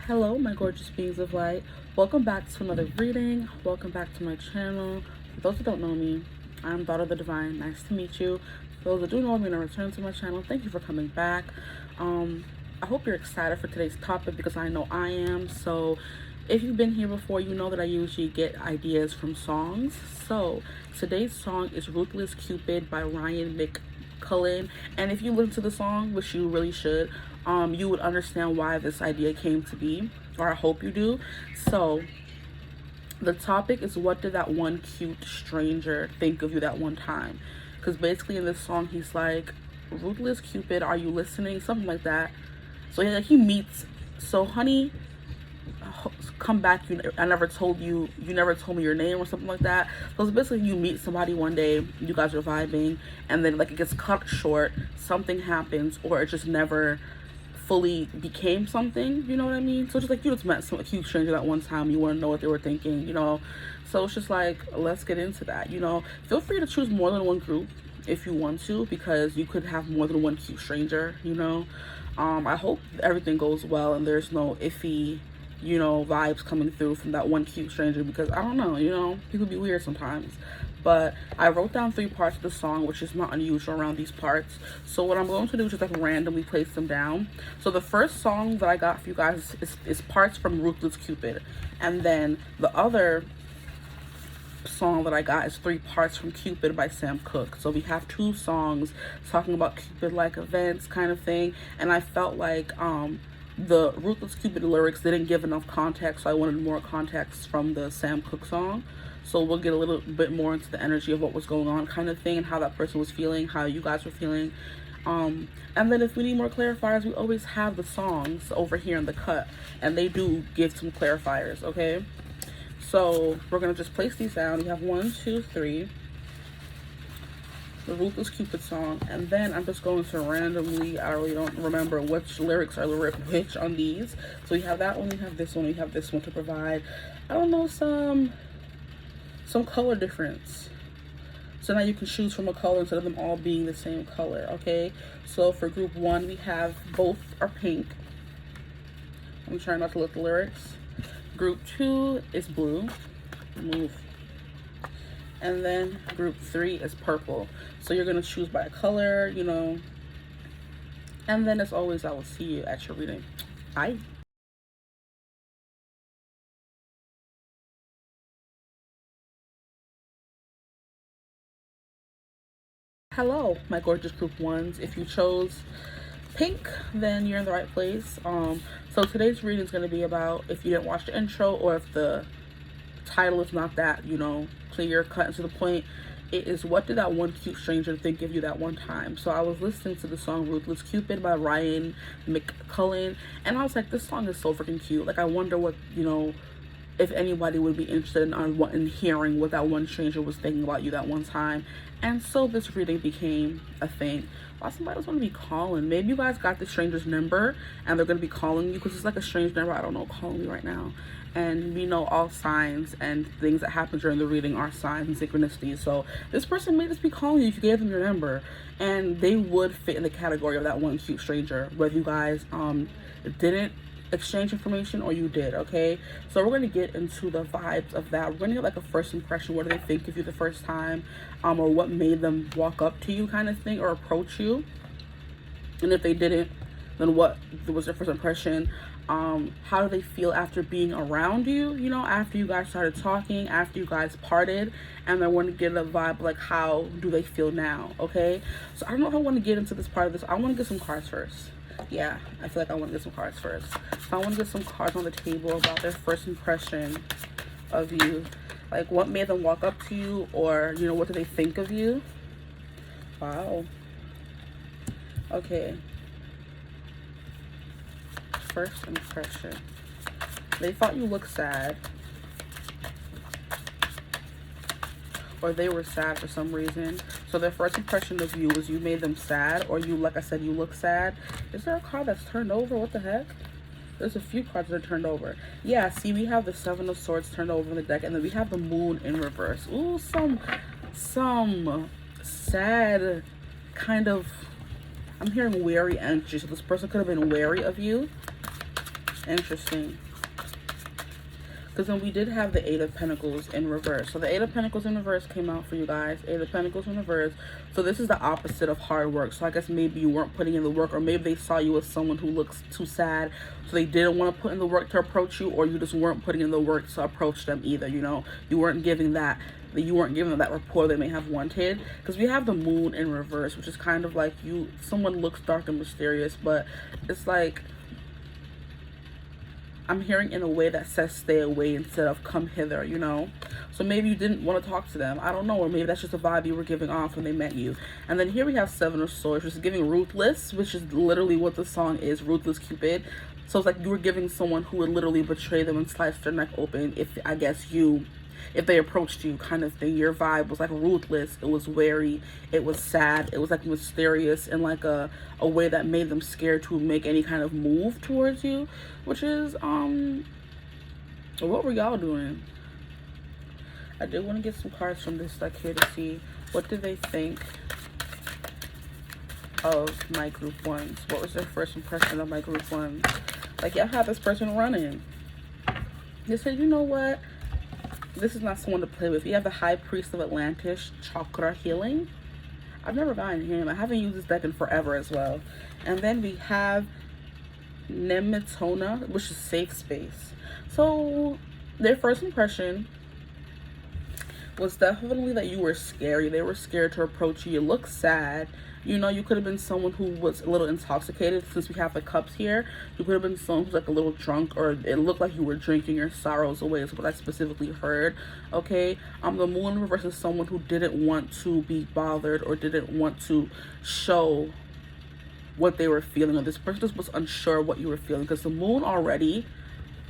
Hello, my gorgeous beings of light. Welcome back to another reading. Welcome back to my channel. For those that don't know me, I'm Daughter of the Divine. Nice to meet you. For those that do know me and are returning to my channel, thank you for coming back. I hope you're excited for today's topic because I know I am. So if you've been here before, you know that I usually get ideas from songs. So today's song is Ruthless Cupid by Ryan McCullen. And if you listen to the song, which you really should, you would understand why this idea came to be, or I hope you do. So the topic is, what did that one cute stranger think of you that one time? Because basically in this song he's like, ruthless Cupid, are you listening? Something like that. So he meets, so honey, come back, I never told you, you never told me your name, or something like that. So it's basically you meet somebody one day, you guys are vibing, and then like it gets cut short, something happens, or it just never fully became something, you know what I mean? So just like you just met some cute stranger that one time, you want to know what they were thinking, you know? So it's just like, let's get into that, you know? Feel free to choose more than one group if you want to, because you could have more than one cute stranger, you know? I hope everything goes well and there's no iffy, you know, vibes coming through from that one cute stranger, because I don't know, you know, people be weird sometimes. But I wrote down 3 parts of the song, which is not unusual around these parts. So what I'm going to do is just like randomly place them down. So the first song that I got for you guys is parts from Ruthless Cupid, and then the other song that I got is 3 parts from Cupid by Sam Cooke. So we have 2 songs talking about Cupid like events kind of thing, and I felt like the Ruthless Cupid lyrics didn't give enough context, so I wanted more context from the Sam Cooke song. So we'll get a little bit more into the energy of what was going on kind of thing, and how that person was feeling, how you guys were feeling. And then if we need more clarifiers, we always have the songs over here in the cut, and they do give some clarifiers, okay? So we're going to just place these down. We have 1, 2, 3. The Ruthless Cupid song, and then I'm just going to randomly, I really don't remember which lyrics are which on these. So we have that one, we have this one, we have this one to provide, I don't know, some color difference. So now you can choose from a color instead of them all being the same color, okay? So for group 1, we have both are pink. I'm trying not to look at the lyrics. Group 2 is blue. Move. And then group 3 is purple. So you're going to choose by a color, you know. And then as always, I will see you at your reading. Bye. Hello, my gorgeous group 1s. If you chose pink, then you're in the right place. So today's reading is going to be about, if you didn't watch the intro, or if the title is not that, you know, clear cut and to the point, it is, what did that one cute stranger think of you that one time? So I was listening to the song Ruthless Cupid by Ryan McCullen, and I was like, this song is so freaking cute. Like, I wonder what, you know, if anybody would be interested in hearing what that one stranger was thinking about you that one time. And so this reading became a thing. Why somebody was going to be calling? Maybe you guys got the stranger's number and they're going to be calling you, because it's like a strange number, I don't know, calling me right now. And we know all signs and things that happen during the reading are signs and synchronicities. So this person may just be calling you if you gave them your number, and they would fit in the category of that one cute stranger, whether you guys didn't exchange information or you did, okay? So we're going to get into the vibes of that. We're going to get like a first impression. What do they think of you the first time, or what made them walk up to you kind of thing, or approach you? And if they didn't, then what was their first impression? How do they feel after being around you, you know, after you guys started talking, after you guys parted? And I want to get a vibe like, how do they feel now, okay? So I don't know if I want to get into this part of this. I want to get some cards first. Yeah, I feel like I want to get some cards first. So I want to get some cards on the table about their first impression of you. Like, what made them walk up to you, or, you know, what do they think of you? Wow. Okay. First impression. They thought you looked sad, or they were sad for some reason. So their first impression of you was you made them sad, or you, like I said, you look sad. Is there a card that's turned over? What the heck? There's a few cards that are turned over. Yeah, see, we have the 7 of Swords turned over in the deck, and then we have the Moon in reverse. Ooh, some sad kind of, I'm hearing wary energy. So this person could have been wary of you. Interesting. Because then we did have the Eight of Pentacles in reverse. So the Eight of Pentacles in reverse came out for you guys. Eight of Pentacles in reverse. So this is the opposite of hard work. So I guess maybe you weren't putting in the work, or maybe they saw you as someone who looks too sad, so they didn't want to put in the work to approach you, or you just weren't putting in the work to approach them either. You know, you weren't giving them that rapport they may have wanted. Because we have the Moon in reverse, which is kind of like someone looks dark and mysterious, but it's like, I'm hearing in a way that says stay away instead of come hither, you know? So maybe you didn't want to talk to them. I don't know. Or maybe that's just a vibe you were giving off when they met you. And then here we have Seven of Swords, which is giving ruthless, which is literally what the song is, Ruthless Cupid. So it's like you were giving someone who would literally betray them and slice their neck open if they approached you, kind of thing. Your vibe was like ruthless. It was wary. It was sad. It was like mysterious in like a way that made them scared to make any kind of move towards you, which is what were y'all doing? I did want to get some cards from this deck here to see what did they think of my group ones. What was their first impression of my group ones? Like, y'all had this person running. They said, you know what? This is not someone to play with. We have the High Priest of Atlantis, Chakra Healing. I've never gotten him. I haven't used this deck in forever as well. And then we have Nemetona, which is Safe Space. So their first impression was definitely that you were scary. They were scared to approach you. You look sad. You know, you could have been someone who was a little intoxicated, since we have the cups here. You could have been someone who's like a little drunk, or it looked like you were drinking your sorrows away, is what I specifically heard. Okay, the Moon in reverse is someone who didn't want to be bothered or didn't want to show what they were feeling, or this person just was unsure what you were feeling, because the Moon already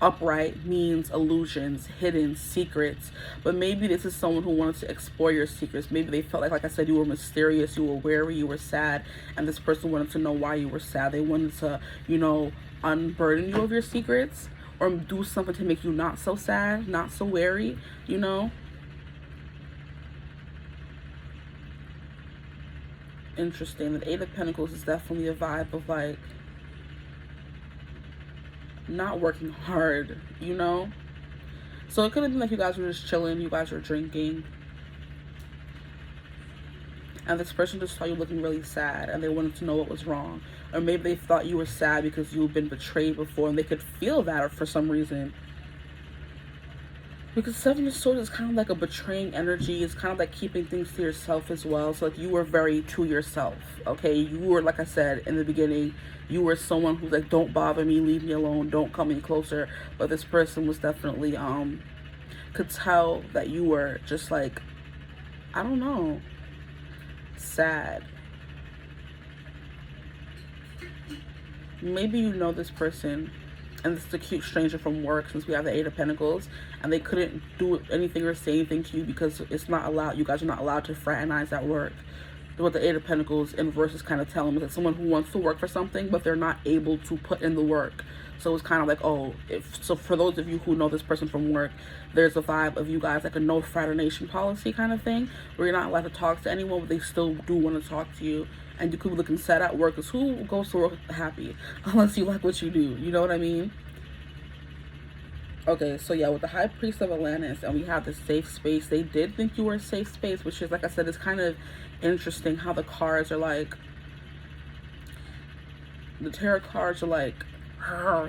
upright means illusions, hidden secrets. But maybe this is someone who wanted to explore your secrets. Maybe they felt like I said, you were mysterious, you were wary, you were sad, and this person wanted to know why you were sad. They wanted to, you know, unburden you of your secrets, or do something to make you not so sad, not so wary, you know. Interesting. The Eight of Pentacles is definitely a vibe of like not working hard, you know. So it could have been like you guys were just chilling, you guys were drinking, and this person just saw you looking really sad and they wanted to know what was wrong. Or maybe they thought you were sad because you've been betrayed before, and they could feel that for some reason. Because Seven of Swords is kind of like a betraying energy. It's kind of like keeping things to yourself as well. So like you were very to yourself, okay? You were, like I said in the beginning, you were someone who's like, don't bother me, leave me alone, don't come in closer. But this person was definitely, could tell that you were just like, I don't know, sad. Maybe you know this person, and this is a cute stranger from work, since we have the Eight of Pentacles, and they couldn't do anything or say anything to you because it's not allowed. You guys are not allowed to fraternize at work. What the Eight of Pentacles in reverse is kind of telling me, that someone who wants to work for something, but they're not able to put in the work. So it's kind of like, oh, so for those of you who know this person from work, there's a vibe of you guys like a no fraternation policy kind of thing, where you're not allowed to talk to anyone, but they still do want to talk to you. And you could be looking sad at work, because who goes to work happy unless you like what you do? You know what I mean? Okay, so yeah, with the High Priest of Atlantis, and we have the Safe Space, they did think you were a safe space, which is, like I said, it's kind of interesting how the cards are like, the tarot cards are like,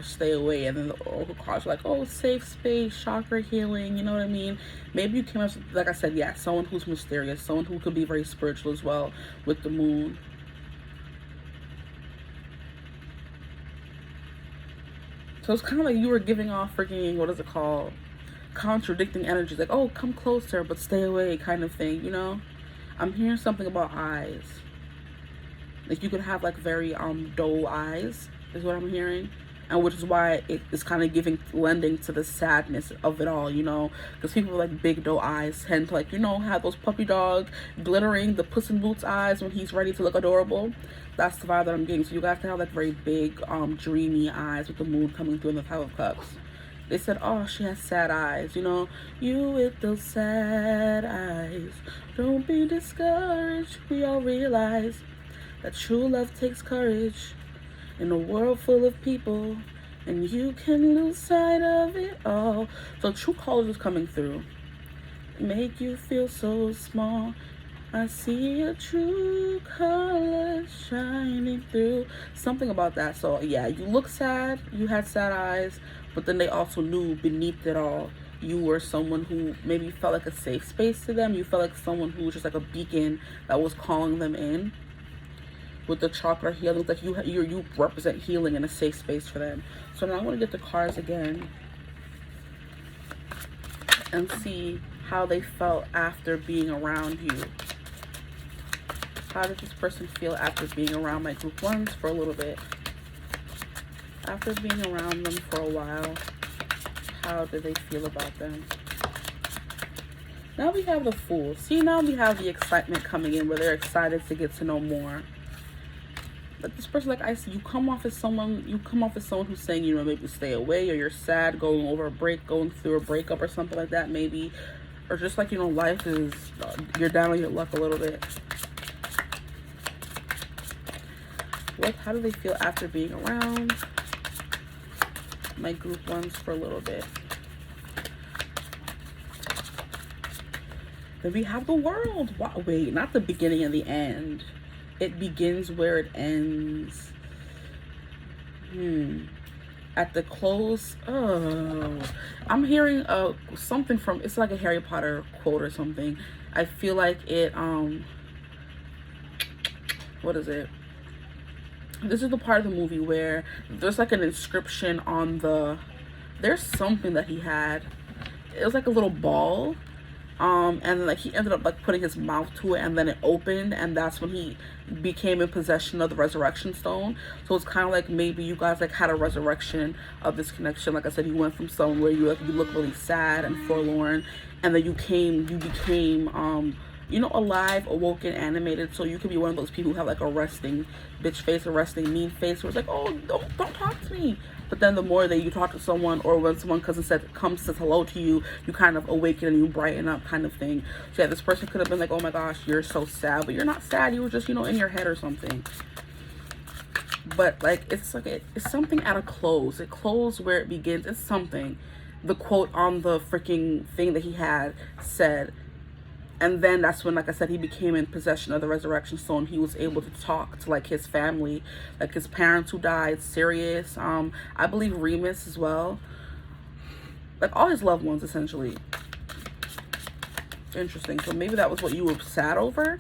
stay away, and then the oracle cards are like, oh, safe space, chakra healing, you know what I mean? Maybe you came up, like I said, yeah, someone who's mysterious, someone who could be very spiritual as well, with the Moon. So it's kind of like you were giving off freaking, what is it called? Contradicting energies. Like, oh, come closer, but stay away kind of thing, you know? I'm hearing something about eyes. Like, you could have, like, very, dull eyes, is what I'm hearing. And which is why it is kind of lending to the sadness of it all, you know? Because people with, like, big, dull eyes tend to, like, you know, have those puppy dog, glittering, the Puss in Boots eyes when he's ready to look adorable. That's the vibe that I'm getting. So you guys can have, like, very big, dreamy eyes with the Moon coming through in the Five of Cups. They said, oh, she has sad eyes, you know? You with those sad eyes. Don't be discouraged. We all realize that true love takes courage. In a world full of people, and you can lose sight of it all. So true colors is coming through. Make you feel so small. I see your true colors shining through. Something about that. So yeah, you look sad. You had sad eyes, but then they also knew beneath it all, you were someone who maybe felt like a safe space to them. You felt like someone who was just like a beacon that was calling them in. With the chakra healing, like you represent healing in a safe space for them. So now I want to get the cards again and see how they felt after being around you. How did this person feel after being around my group ones for a little bit? After being around them for a while, how did they feel about them? Now we have the Fool. See, now we have the excitement coming in where they're excited to get to know more. Like this person, like I see, you come off as someone who's saying, you know, maybe stay away, or you're sad, going through a breakup or something like that, maybe. Or just like, you know, life is, you're down on your luck a little bit. How do they feel after being around my group ones for a little bit? Then we have the World. Wow, wait, not the beginning and the end. It begins where it ends. At the close. Oh, I'm hearing something from, it's like a Harry Potter quote or something. I feel like it, what is it? This is the part of the movie where there's like an inscription on there's something that he had. It was like a little ball. And like he ended up like putting his mouth to it, and then it opened, and that's when he became in possession of the resurrection stone. So it's kind of like maybe you guys like had a resurrection of this connection. Like I said, you went from somewhere you look really sad and forlorn, and then you became you know, alive, awoken, animated. So you could be one of those people who have like a resting bitch face, a resting mean face, where it's like, oh, don't talk to me. But then the more that you talk to someone, or when someone comes says hello to you, you kind of awaken and you brighten up, kind of thing. So yeah, this person could have been like, oh my gosh, you're so sad, but you're not sad. You were just, you know, in your head or something. But like it's something at a close. It closed where it begins. It's something. The quote on the freaking thing that he had said. And then that's when, like I said, he became in possession of the resurrection stone. He was able to talk to like his family, like his parents who died, Sirius, I believe Remus as well. Like all his loved ones, essentially. Interesting. So maybe that was what you were sad over?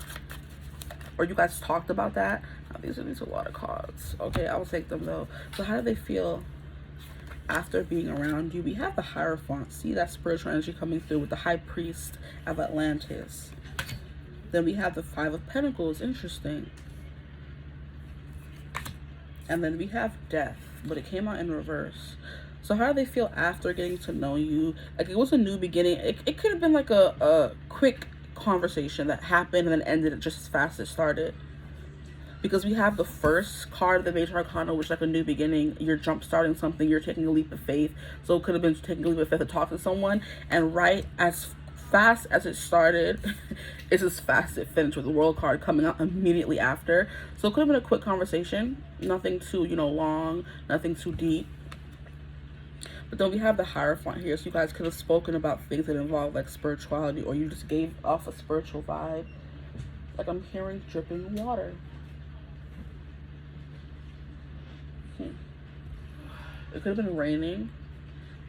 Or you guys talked about that? Oh, these are a lot of cards. Okay, I'll take them though. So how do they feel after being around you? We have the Hierophant. See that spiritual energy coming through with the High Priest of Atlantis. Then we have the Five of Pentacles. Interesting. And then we have Death, but it came out in reverse. So how do they feel after getting to know you? Like it was a new beginning. It could have been like a quick conversation that happened and then ended just as fast as it started. Because we have the first card of the Major Arcana, which is like a new beginning. You're jump starting something. You're taking a leap of faith. So it could have been taking a leap of faith to talk to someone. And right as fast as it started, it's as fast as it finished, with the World card coming out immediately after. So it could have been a quick conversation. Nothing too, you know, long. Nothing too deep. But then we have the Hierophant here. So you guys could have spoken about things that involve like spirituality, or you just gave off a spiritual vibe. Like I'm hearing dripping water. It could have been raining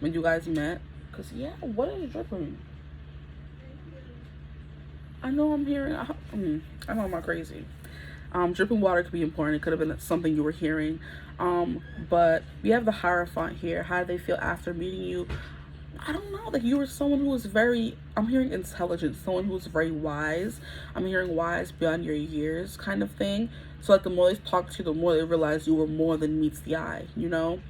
when you guys met. Because, yeah, what is dripping? I know I'm hearing... I know I'm not crazy. Dripping water could be important. It could have been something you were hearing. But we have the Hierophant here. How do they feel after meeting you? I don't know. Like, you were someone who was very... I'm hearing intelligent. Someone who was very wise. I'm hearing wise beyond your years kind of thing. So, like, the more they talk to you, the more they realize you were more than meets the eye, you know?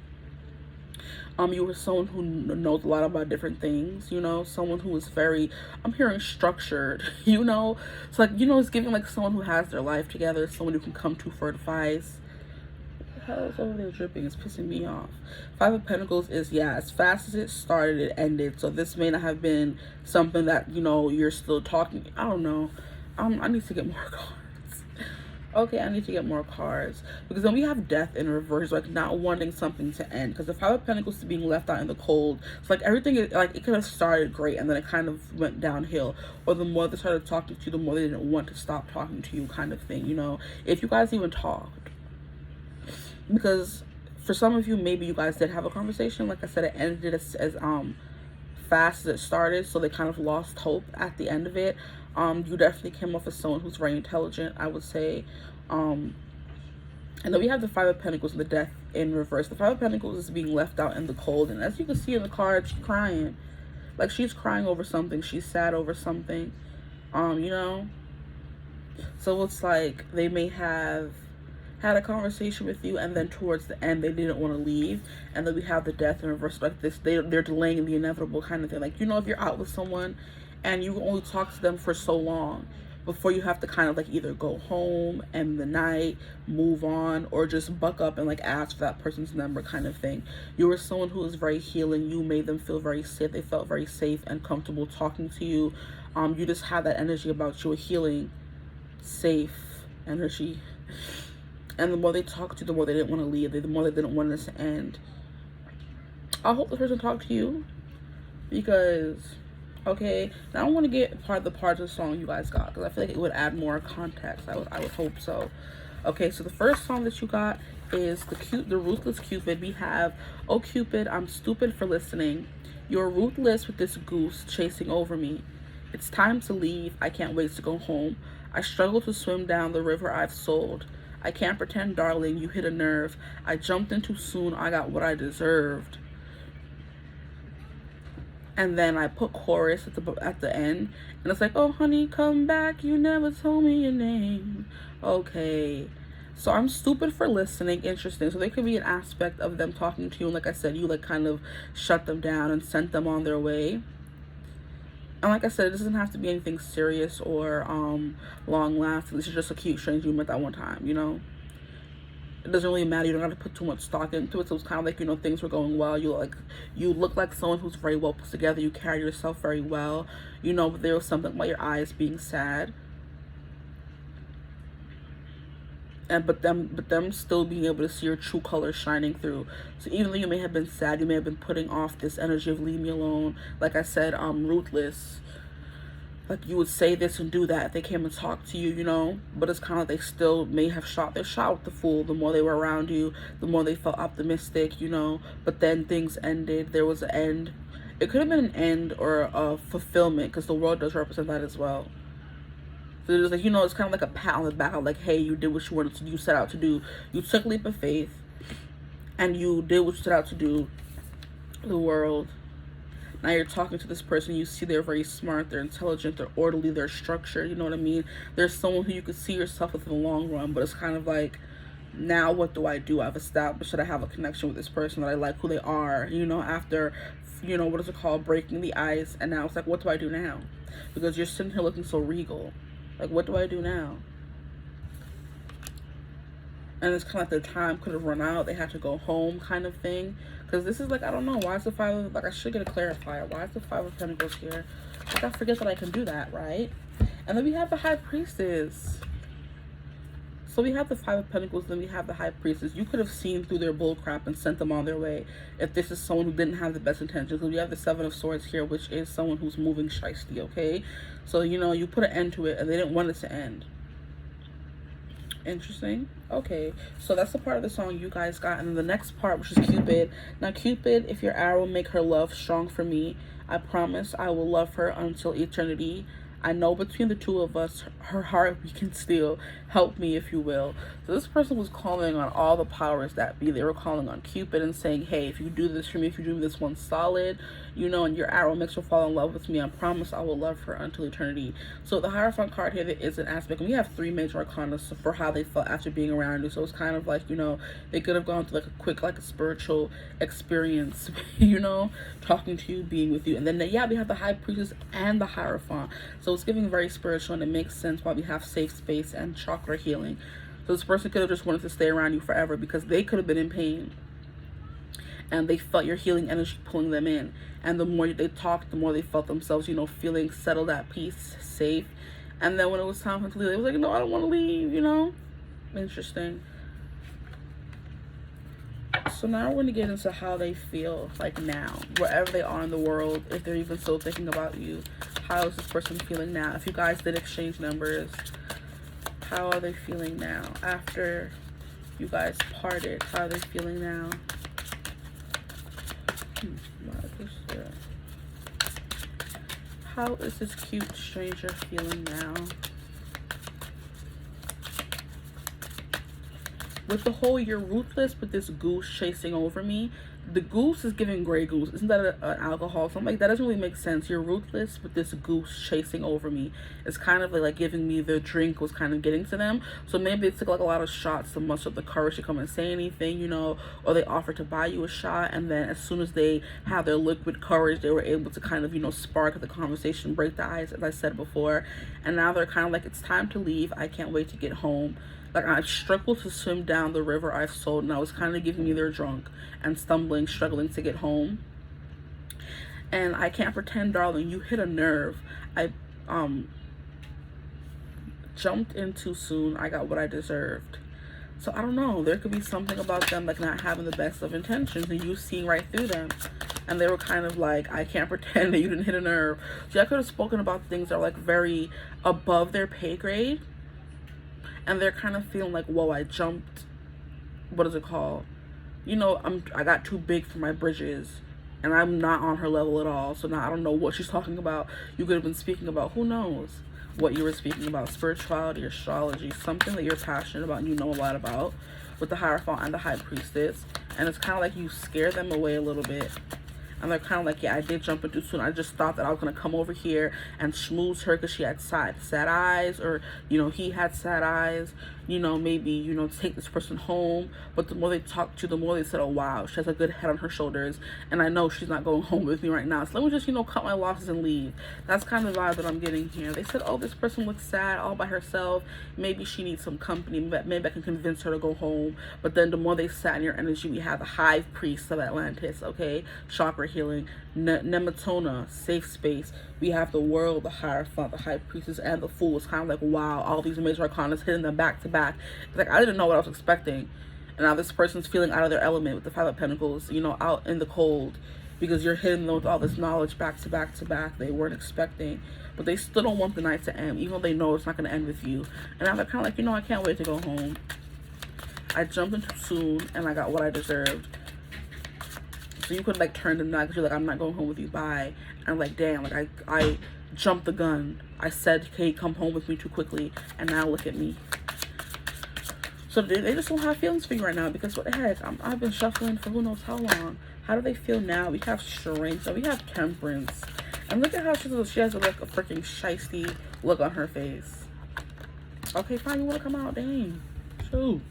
You were someone who knows a lot about different things, you know, someone who is very, I'm hearing structured, you know, it's like, you know, it's giving like someone who has their life together, someone who can come to for advice. What the hell is over there dripping? It's pissing me off. Five of Pentacles is, yeah, as fast as it started, it ended. So this may not have been something that, you know, you're still talking. I don't know. I need to get more cards. Okay, I need to get more cards. Because then we have death in reverse, like not wanting something to end. Because the Five of Pentacles is being left out in the cold. It's like everything, like it could have started great and then it kind of went downhill. Or the more they started talking to you, the more they didn't want to stop talking to you, kind of thing, you know. If you guys even talked. Because for some of you, maybe you guys did have a conversation. Like I said, it ended as fast as it started. So they kind of lost hope at the end of it. You definitely came off as someone who's very intelligent, I would say. And then we have the Five of Pentacles and the Death in reverse. The Five of Pentacles is being left out in the cold, and as you can see in the card, she's crying. Like she's crying over something. She's sad over something. You know. So it's like they may have had a conversation with you, and then towards the end they didn't want to leave, and then we have the Death in reverse. Like this, they're delaying the inevitable kind of thing. Like, you know, if you're out with someone and you only talk to them for so long before you have to kind of like either go home, end the night, move on, or just buck up and like ask for that person's number kind of thing. You were someone who was very healing. You made them feel very safe. They felt very safe and comfortable talking to you. You just had that energy about you, a healing, safe energy. And the more they talked to you, the more they didn't want to leave. The more they didn't want this to end. I hope the person talked to you, because okay, now I want to get the parts of the song you guys got, because I feel like it would add more context. I would hope so. Okay, so the first song that you got is the Ruthless Cupid. We have, "Oh Cupid, I'm stupid for listening. You're ruthless with this goose chasing over me. It's time to leave. I can't wait to go home. I struggle to swim down the river I've sold. I can't pretend, darling, you hit a nerve. I jumped in too soon. I got what I deserved." And then I put chorus at the end, and it's like, "Oh honey, come back, you never told me your name." Okay, so I'm stupid for listening. Interesting. So there could be an aspect of them talking to you, and like I said, you like kind of shut them down and sent them on their way. And like I said, it doesn't have to be anything serious or long lasting. This is just a cute strange you met that one time, you know. It doesn't really matter. You don't have to put too much stock into it. So it's kind of like, you know, things were going well. You look like someone who's very well put together. You carry yourself very well, you know. But there was something about your eyes being sad, and but them still being able to see your true colors shining through. So even though you may have been sad, you may have been putting off this energy of leave me alone. Like I said, ruthless. Like you would say this and do that if they came and talked to you, you know. But it's kind of like they still may have shot their shot with the fool. The more they were around you, the more they felt optimistic, you know. But then things ended. There was an end. It could have been an end or a fulfillment, because the world does represent that as well. So it was like, you know, it's kind of like a pat on the back, like, hey, you did what you wanted to do, you set out to do. You took a leap of faith, and you did what you set out to do. The world. Now you're talking to this person, you see they're very smart, they're intelligent, they're orderly, they're structured, you know what I mean? There's someone who you could see yourself with in the long run, but it's kind of like, now what do I do? I've established that I have a connection with this person, that I like who they are, you know, after, you know, what is it called, breaking the ice. And now it's like, what do I do now? Because you're sitting here looking so regal. Like, what do I do now? And it's kind of like their time could have run out. They had to go home kind of thing. Because this is like, I don't know. Why is the Five of... Like, I should get a clarifier. Why is the Five of Pentacles here? Like, I forget that I can do that, right? And then we have the High Priestess. So we have the Five of Pentacles, then we have the High Priestess. You could have seen through their bullcrap and sent them on their way if this is someone who didn't have the best intentions. Because we have the Seven of Swords here, which is someone who's moving shiesty, okay? So, you know, you put an end to it, and they didn't want it to end. Interesting. Okay, so that's the part of the song you guys got. And then the next part, which is Cupid. Now, Cupid, if your arrow make her love strong for me, I promise I will love her until eternity. I know between the two of us, her heart we can steal. Help me if you will. So this person was calling on all the powers that be. They were calling on Cupid and saying, hey, if you do this for me, if you do this one solid, you know, and your arrow makes her fall in love with me, I promise I will love her until eternity. So the Hierophant card here, there is an aspect, and we have 3 major arcana for how they felt after being around you. So it's kind of like, you know, they could have gone through like a quick, like a spiritual experience, you know, talking to you, being with you. And then, yeah, we have the High Priestess and the Hierophant. So it's giving very spiritual, and it makes sense why we have safe space and chakra healing. So this person could have just wanted to stay around you forever, because they could have been in pain and they felt your healing energy pulling them in. And the more they talked, the more they felt themselves, you know, feeling settled, at peace, safe. And then when it was time for them to leave, they was like, no, I don't want to leave, you know. Interesting. So now we're going to get into how they feel, like now, wherever they are in the world, if they're even still thinking about you. How is this person feeling now? If you guys did exchange numbers, how are they feeling now? After you guys parted, how are they feeling now? How is this cute stranger feeling now? With the whole "you're ruthless with this goose chasing over me," the goose is giving Grey Goose. Isn't that an alcohol? Something like that doesn't really make sense. You're ruthless with this goose chasing over me. It's kind of like giving me the drink was kind of getting to them. So maybe it took like a lot of shots to muster up the courage to come and say anything, you know, or they offered to buy you a shot, and then as soon as they have their liquid courage, they were able to kind of, you know, spark the conversation, break the ice, as I said before. And now they're kind of like, it's time to leave. I can't wait to get home. Like, I've struggled to swim down the river I've sold, and I was kind of giving me their drunk and stumbling, struggling to get home. And I can't pretend, darling, you hit a nerve. I jumped in too soon. I got what I deserved. So I don't know. There could be something about them like not having the best of intentions and you seeing right through them. And they were kind of like, I can't pretend that you didn't hit a nerve. So I could have spoken about things that are like very above their pay grade. And they're kind of feeling like, whoa, I jumped, what is it called? You know, I got too big for my bridges. And I'm not on her level at all. So now I don't know what she's talking about. You could have been speaking about, who knows what you were speaking about. Spirituality, astrology, something that you're passionate about and you know a lot about. With the Hierophant and the High Priestess. And it's kind of like you scare them away a little bit. And they're kind of like, yeah, I did jump in too soon. I just thought that I was going to come over here and schmooze her because she had sad eyes. Or, you know, he had sad eyes. You know, maybe, you know, take this person home. But the more they talked to, the more they said, oh, wow, she has a good head on her shoulders. And I know she's not going home with me right now. So let me just, you know, cut my losses and leave. That's kind of the vibe that I'm getting here. They said, oh, this person looks sad all by herself. Maybe she needs some company. Maybe I can convince her to go home. But then the more they sat in your energy, we have the High Priest of Atlantis, okay? Chakra healing. Nematona, safe space. We have the World, the Hierophant, the High Priestess, and the Fool. It's kind of like, wow, all these major arcana hitting them back to back. It's like, I didn't know what I was expecting. And now this person's feeling out of their element with the Five of Pentacles, you know, out in the cold. Because you're hitting them with all this knowledge back to back to back they weren't expecting. But they still don't want the night to end, even though they know it's not going to end with you. And now they're kind of like, you know, I can't wait to go home. I jumped in too soon, and I got what I deserved. So you could like turn them down because you're like, I'm not going home with you, bye. And like, damn, like I jumped the gun. I said, hey, come home with me too quickly. And now look at me. So they just don't have feelings for you right now because what the heck? I've been shuffling for who knows how long. How do they feel now? We have Strength and we have Temperance. And look at how she has like a freaking shiesty look on her face. Okay, fine, you want to come out? Dang. Shoot.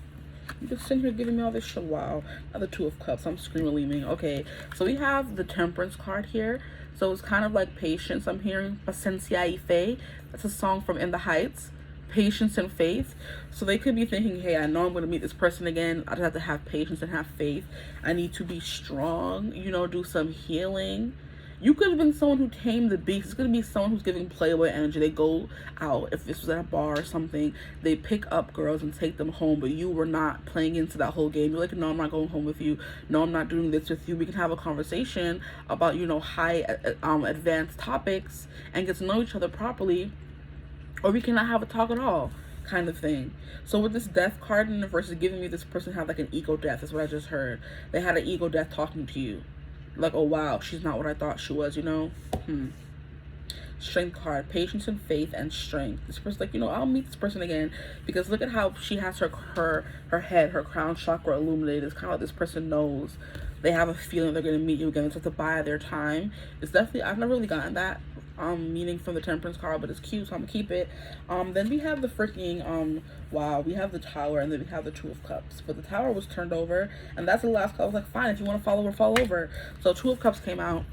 You just sitting here giving me all this shit. Wow. Now the Two of Cups. I'm screaming. Okay. So we have the Temperance card here. So it's kind of like patience. I'm hearing Paciencia y Fe. That's a song from In the Heights. Patience and faith. So they could be thinking, hey, I know I'm going to meet this person again. I just have to have patience and have faith. I need to be strong. You know, do some healing. You could have been someone who tamed the beast. It's going to be someone who's giving playboy energy. They go out, if this was at a bar or something, they pick up girls and take them home, but you were not playing into that whole game. You're like, no, I'm not going home with you. No, I'm not doing this with you. We can have a conversation about, you know, high advanced topics and get to know each other properly, or we cannot have a talk at all, kind of thing. So with this Death card in the verse, is giving me this person have like an ego death. That's what I just heard. They had an ego death talking to you. Like, oh wow, she's not what I thought she was, you know. Strength card, patience and faith and strength. This person's like, you know, I'll meet this person again because look at how she has her head, her crown chakra illuminated. It's kind of like this person knows. They have a feeling they're going to meet you again. It's like to buy their time. It's definitely, I've never really gotten that meaning from the Temperance card, but it's cute, so I'm gonna keep it. Then we have the freaking wow, we have the Tower, and then we have the Two of Cups, but the Tower was turned over, and that's the last card. I was like, fine, if you want to follow over, follow over. So Two of Cups came out,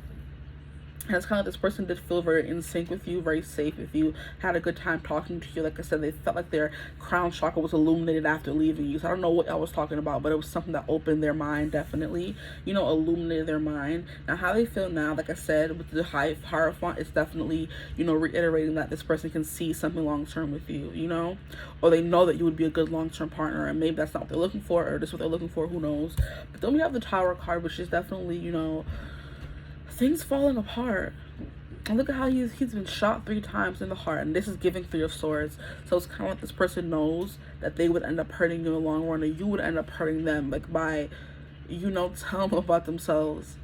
And it's kind of like this person did feel very in sync with you, very safe with you, had a good time talking to you. Like I said, they felt like their crown chakra was illuminated after leaving you. So I don't know what I was talking about, but it was something that opened their mind, definitely, you know, illuminated their mind. Now, how they feel now, like I said, with the high Hierophant, it's definitely, you know, reiterating that this person can see something long-term with you, you know, or they know that you would be a good long-term partner, and maybe that's not what they're looking for, or this is what they're looking for, who knows. But then we have the Tower card, which is definitely, you know, things falling apart. And look at how he's been shot 3 times in the heart, and this is giving 3 of Swords. So it's kind of like this person knows that they would end up hurting you in the long run, and you would end up hurting them, like by, you know, telling them about themselves,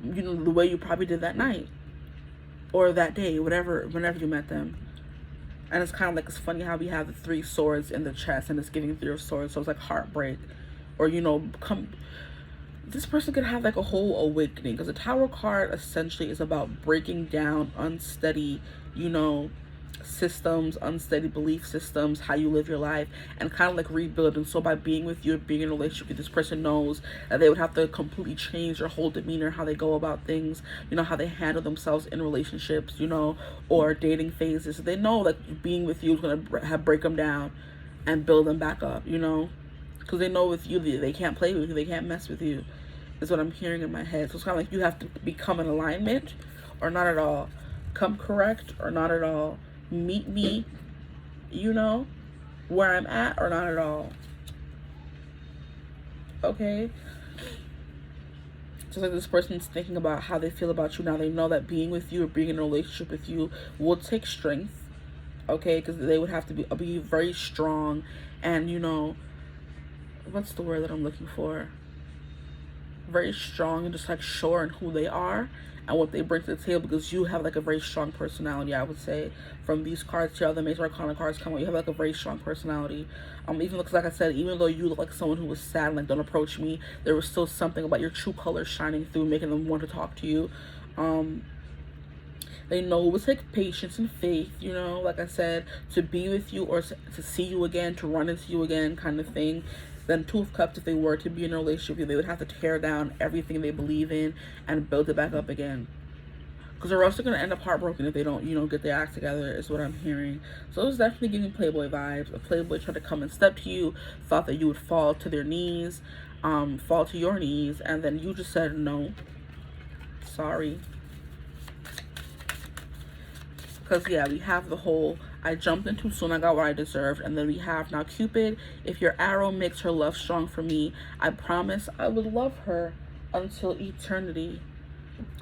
you know, the way you probably did that night or that day, whatever, whenever you met them. And it's kind of like, it's funny how we have the 3 swords in the chest, and it's giving 3 of Swords. So it's like heartbreak, or, you know, this person could have like a whole awakening, because the Tower card essentially is about breaking down unsteady, you know, systems, unsteady belief systems, how you live your life, and kind of like rebuilding. So by being with you, being in a relationship with this person, knows that they would have to completely change their whole demeanor, how they go about things, you know, how they handle themselves in relationships, you know, or dating phases. So they know like being with you is going to break them down and build them back up, you know, because they know with you they can't play with you, they can't mess with you, is what I'm hearing in my head. So it's kind of like you have to become in alignment or not at all, come correct or not at all, meet me, you know, where I'm at or not at all. Okay, just like this person's thinking about how they feel about you now. They know that being with you or being in a relationship with you will take strength, okay, because they would have to be very strong, and, you know, what's the word that I'm looking for, very strong and just like sure in who they are and what they bring to the table, because you have like a very strong personality. I would say from these cards here, the Major Arcana cards come out, you have like a very strong personality. Even looks like I said, even though you look like someone who was sad and like don't approach me, there was still something about your true colors shining through, making them want to talk to you. They know it would take patience and faith, you know, like I said, to be with you or to see you again, to run into you again, kind of thing. Then 2 of Cups, if they were to be in a relationship with you, they would have to tear down everything they believe in and build it back up again. Because they're also going to end up heartbroken if they don't, you know, get their act together, is what I'm hearing. So it's definitely giving Playboy vibes. A Playboy tried to come and step to you, thought that you would fall to their knees, fall to your knees, and then you just said no. Sorry. Because, yeah, we have the whole, I jumped in too soon, I got what I deserved. And then we have now Cupid. If your arrow makes her love strong for me, I promise I would love her until eternity.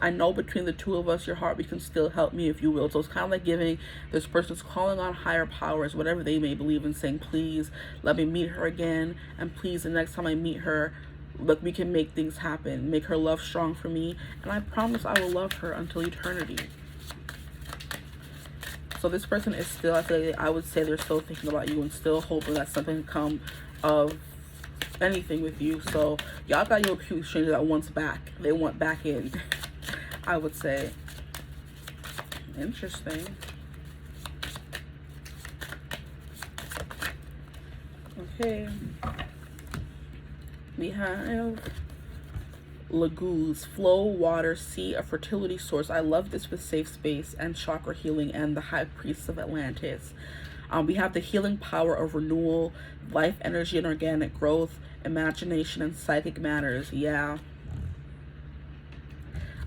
I know between the 2 of us, your heartbeat can still help me if you will. So it's kind of like giving this person's calling on higher powers, whatever they may believe in, saying, please let me meet her again. And please, the next time I meet her, look, we can make things happen. Make her love strong for me. And I promise I will love her until eternity. So this person is still, I would say they're still thinking about you and still hoping that something can come of anything with you. So y'all got your cute stranger that wants back. They want back in, I would say. Interesting. Okay. We have Lagoons, flow, water, sea, a fertility source. I love this with safe space and chakra healing and the High Priest of Atlantis. We have the healing power of renewal, life energy and organic growth, imagination and psychic matters. Yeah.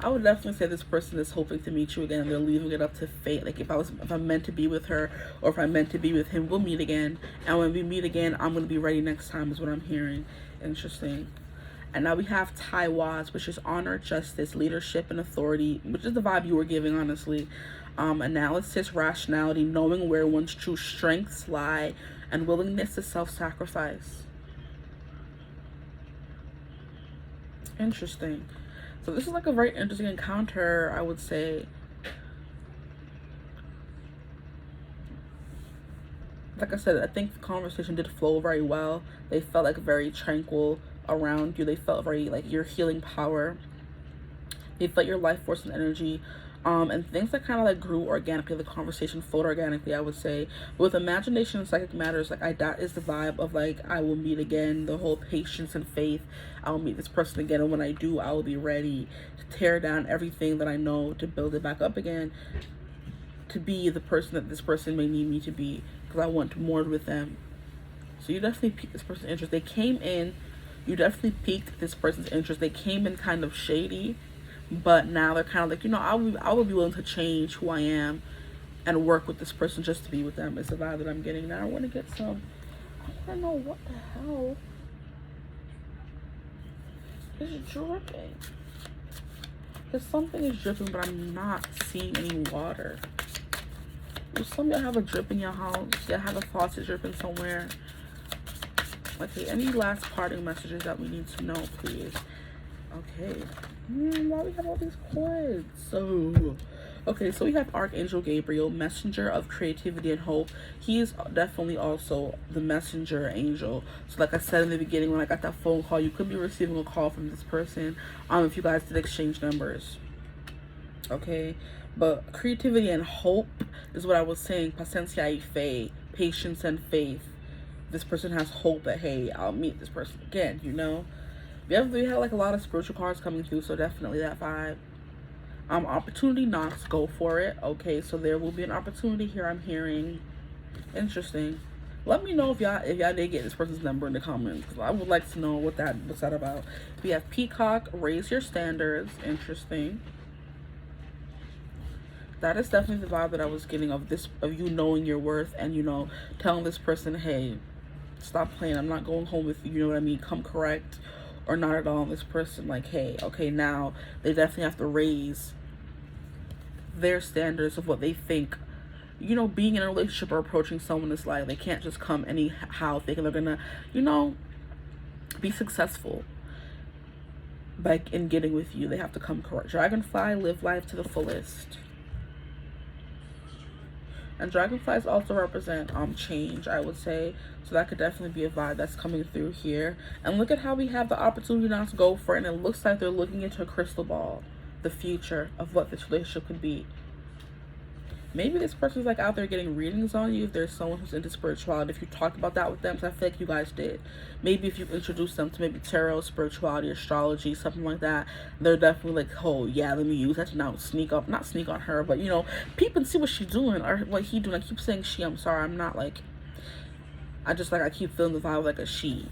I would definitely say this person is hoping to meet you again. They're leaving it up to fate. Like if I'm meant to be with her or if I'm meant to be with him, we'll meet again. And when we meet again, I'm going to be ready next time is what I'm hearing. Interesting. And now we have Taiwas, which is honor, justice, leadership, and authority, which is the vibe you were giving, honestly. Analysis, rationality, knowing where one's true strengths lie, and willingness to self-sacrifice. Interesting. So this is like a very interesting encounter, I would say. Like I said, I think the conversation did flow very well. They felt like very tranquil around you. They felt very like your healing power. They felt your life force and energy. And things that kind of like grew organically, the conversation flowed organically, I would say. With imagination and psychic matters, like that is the vibe of like, I will meet again, the whole patience and faith. I will meet this person again, and when I do, I will be ready to tear down everything that I know to build it back up again, to be the person that this person may need me to be, because I want to mourn with them. So you definitely piqued this person's interest. They came in, you definitely piqued this person's interest. They came in kind of shady, but now they're kind of like, you know, I would be willing to change who I am and work with this person just to be with them. It's the vibe that I'm getting. Now I want to get some, I don't know what the hell is dripping. Because something is dripping, but I'm not seeing any water. Do some of y'all have a drip in your house? Y'all have a faucet dripping somewhere? Okay, any last parting messages that we need to know, please? Okay. Why we have all these cords? So, okay, so we have Archangel Gabriel, messenger of creativity and hope. He is definitely also the messenger angel. So like I said in the beginning, when I got that phone call, you could be receiving a call from this person if you guys did exchange numbers. Okay, but creativity and hope is what I was saying. Paciencia y fe, patience and faith. This person has hope that, hey, I'll meet this person again, you know. We have like a lot of spiritual cards coming through, so definitely that vibe. Opportunity knocks, go for it. Okay, so there will be an opportunity here, I'm hearing. Interesting. Let me know if y'all did get this person's number in the comments, because I would like to know what's that about. We have Peacock, raise your standards. Interesting. That is definitely the vibe that I was getting of you knowing your worth, and, you know, telling this person, hey, stop playing, I'm not going home with you, you know what I mean? Come correct or not at all. This person, like, hey, okay, now they definitely have to raise their standards of what they think, you know, being in a relationship or approaching someone is like. They can't just come anyhow thinking they're gonna, you know, be successful in getting with you. They have to come correct. Dragonfly, live life to the fullest. And dragonflies also represent change, I would say. So that could definitely be a vibe that's coming through here. And look at how we have the opportunity not to go for it. And it looks like they're looking into a crystal ball, the future of what this relationship could be. Maybe this person's like out there getting readings on you if there's someone who's into spirituality. If you talk about that with them, because I feel like you guys did. Maybe if you introduce them to maybe tarot, spirituality, astrology, something like that, they're definitely like, oh yeah, let me use that to now not sneak on her, but, you know, peep and see what she's doing or what he doing. I keep saying she, I'm sorry, I'm not like, I keep feeling the vibe of like a she.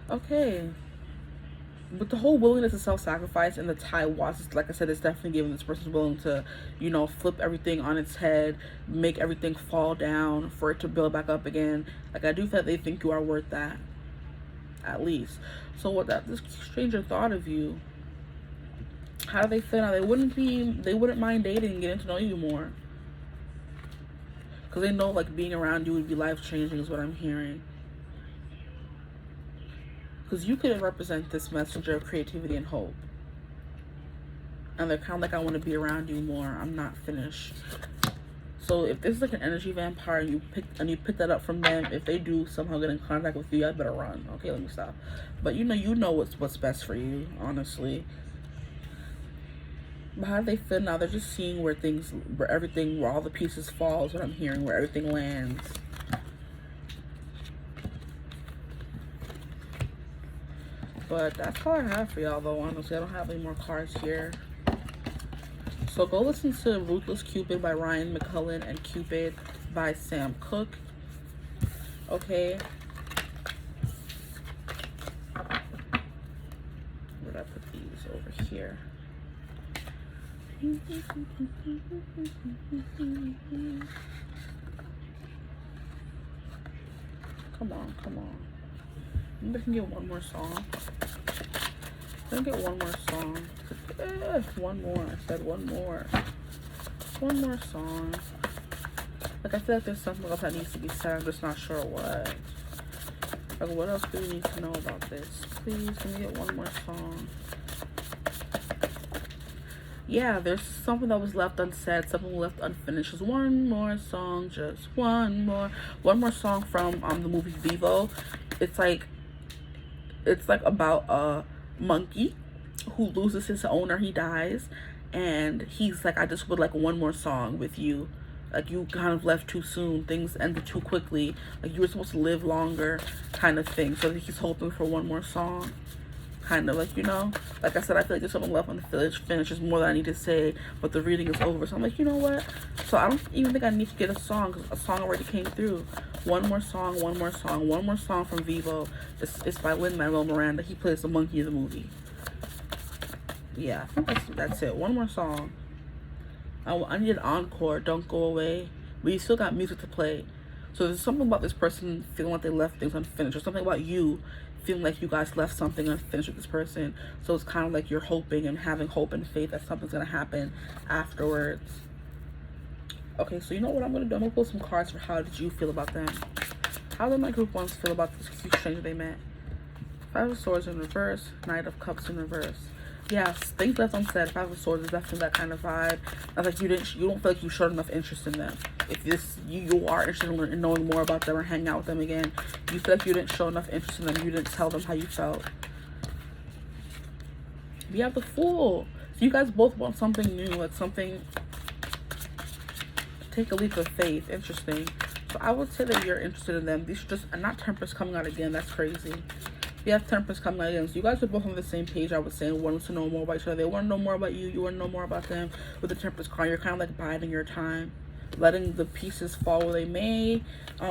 Okay. With the whole willingness to self-sacrifice and the tie watch, like I said, it's definitely giving this person's willing to, you know, flip everything on its head, make everything fall down for it to build back up again. Like, I do feel that they think you are worth that, at least. So what this stranger thought of you, how do they feel now? They wouldn't mind dating and getting to know you more, because they know like being around you would be life-changing is what I'm hearing. Because you could represent this messenger of creativity and hope. And they're kind of like, I want to be around you more. I'm not finished. So if this is like an energy vampire and you pick that up from them, if they do somehow get in contact with you, I better run. Okay, let me stop. But you know what's best for you, honestly. But how do they feel now? They're just seeing where all the pieces fall is what I'm hearing, where everything lands. But that's all I have for y'all, though. Honestly, I don't have any more cards here. So go listen to Ruthless Cupid by Ryan McCullen and Cupid by Sam Cooke. Okay. Where did I put these? Over here. Come on. Maybe I can get one more song. Let me get one more song. One more. I said one more. One more song. Like, I feel like there's something else that needs to be said. I'm just not sure what. Like, what else do we need to know about this? Please, can we get one more song? Yeah, there's something that was left unsaid, something left unfinished. Just one more song, just one more song from the movie Vivo. It's like about a monkey who loses his owner, he dies, and he's like, I just would like one more song with you. Like, you kind of left too soon, things ended too quickly, like you were supposed to live longer, kind of thing. So he's hoping for one more song, kind of like, you know, like I said, I feel like there's something left on the finish is more than I need to say, but the reading is over. So I'm like, you know what, so I don't even think I need to get a song, because a song already came through. One more song, one more song, one more song from Vivo. It's by Lin-Manuel Miranda. He plays the monkey in the movie. Yeah, I think that's it. One more song. I need an encore. Don't go away. We still got music to play. So there's something about this person feeling like they left things unfinished, or something about you feeling like you guys left something unfinished with this person. So it's kind of like you're hoping and having hope and faith that something's gonna happen afterwards. Okay, so you know what I'm gonna do? I'm gonna pull some cards for how did you feel about them. How did my group ones feel about this cute stranger they met? Five of Swords in reverse, Knight of Cups in reverse. Yes, things left unsaid. Five of Swords is definitely that kind of vibe. I like you don't feel like you showed enough interest in them. If this you are interested in knowing more about them or hanging out with them again, you feel like you didn't show enough interest in them. You didn't tell them how you felt. We have the Fool. So you guys both want something new, like something. Take a leap of faith. Interesting. So I would say that you're interested in them. These are just not Temperance coming out again. That's crazy. We have Temperance coming out again. So you guys are both on the same page, I would say, wanting to know more about each other. They want to know more about you. You want to know more about them. With the Temperance card, you're kind of like biding your time, letting the pieces fall where they may.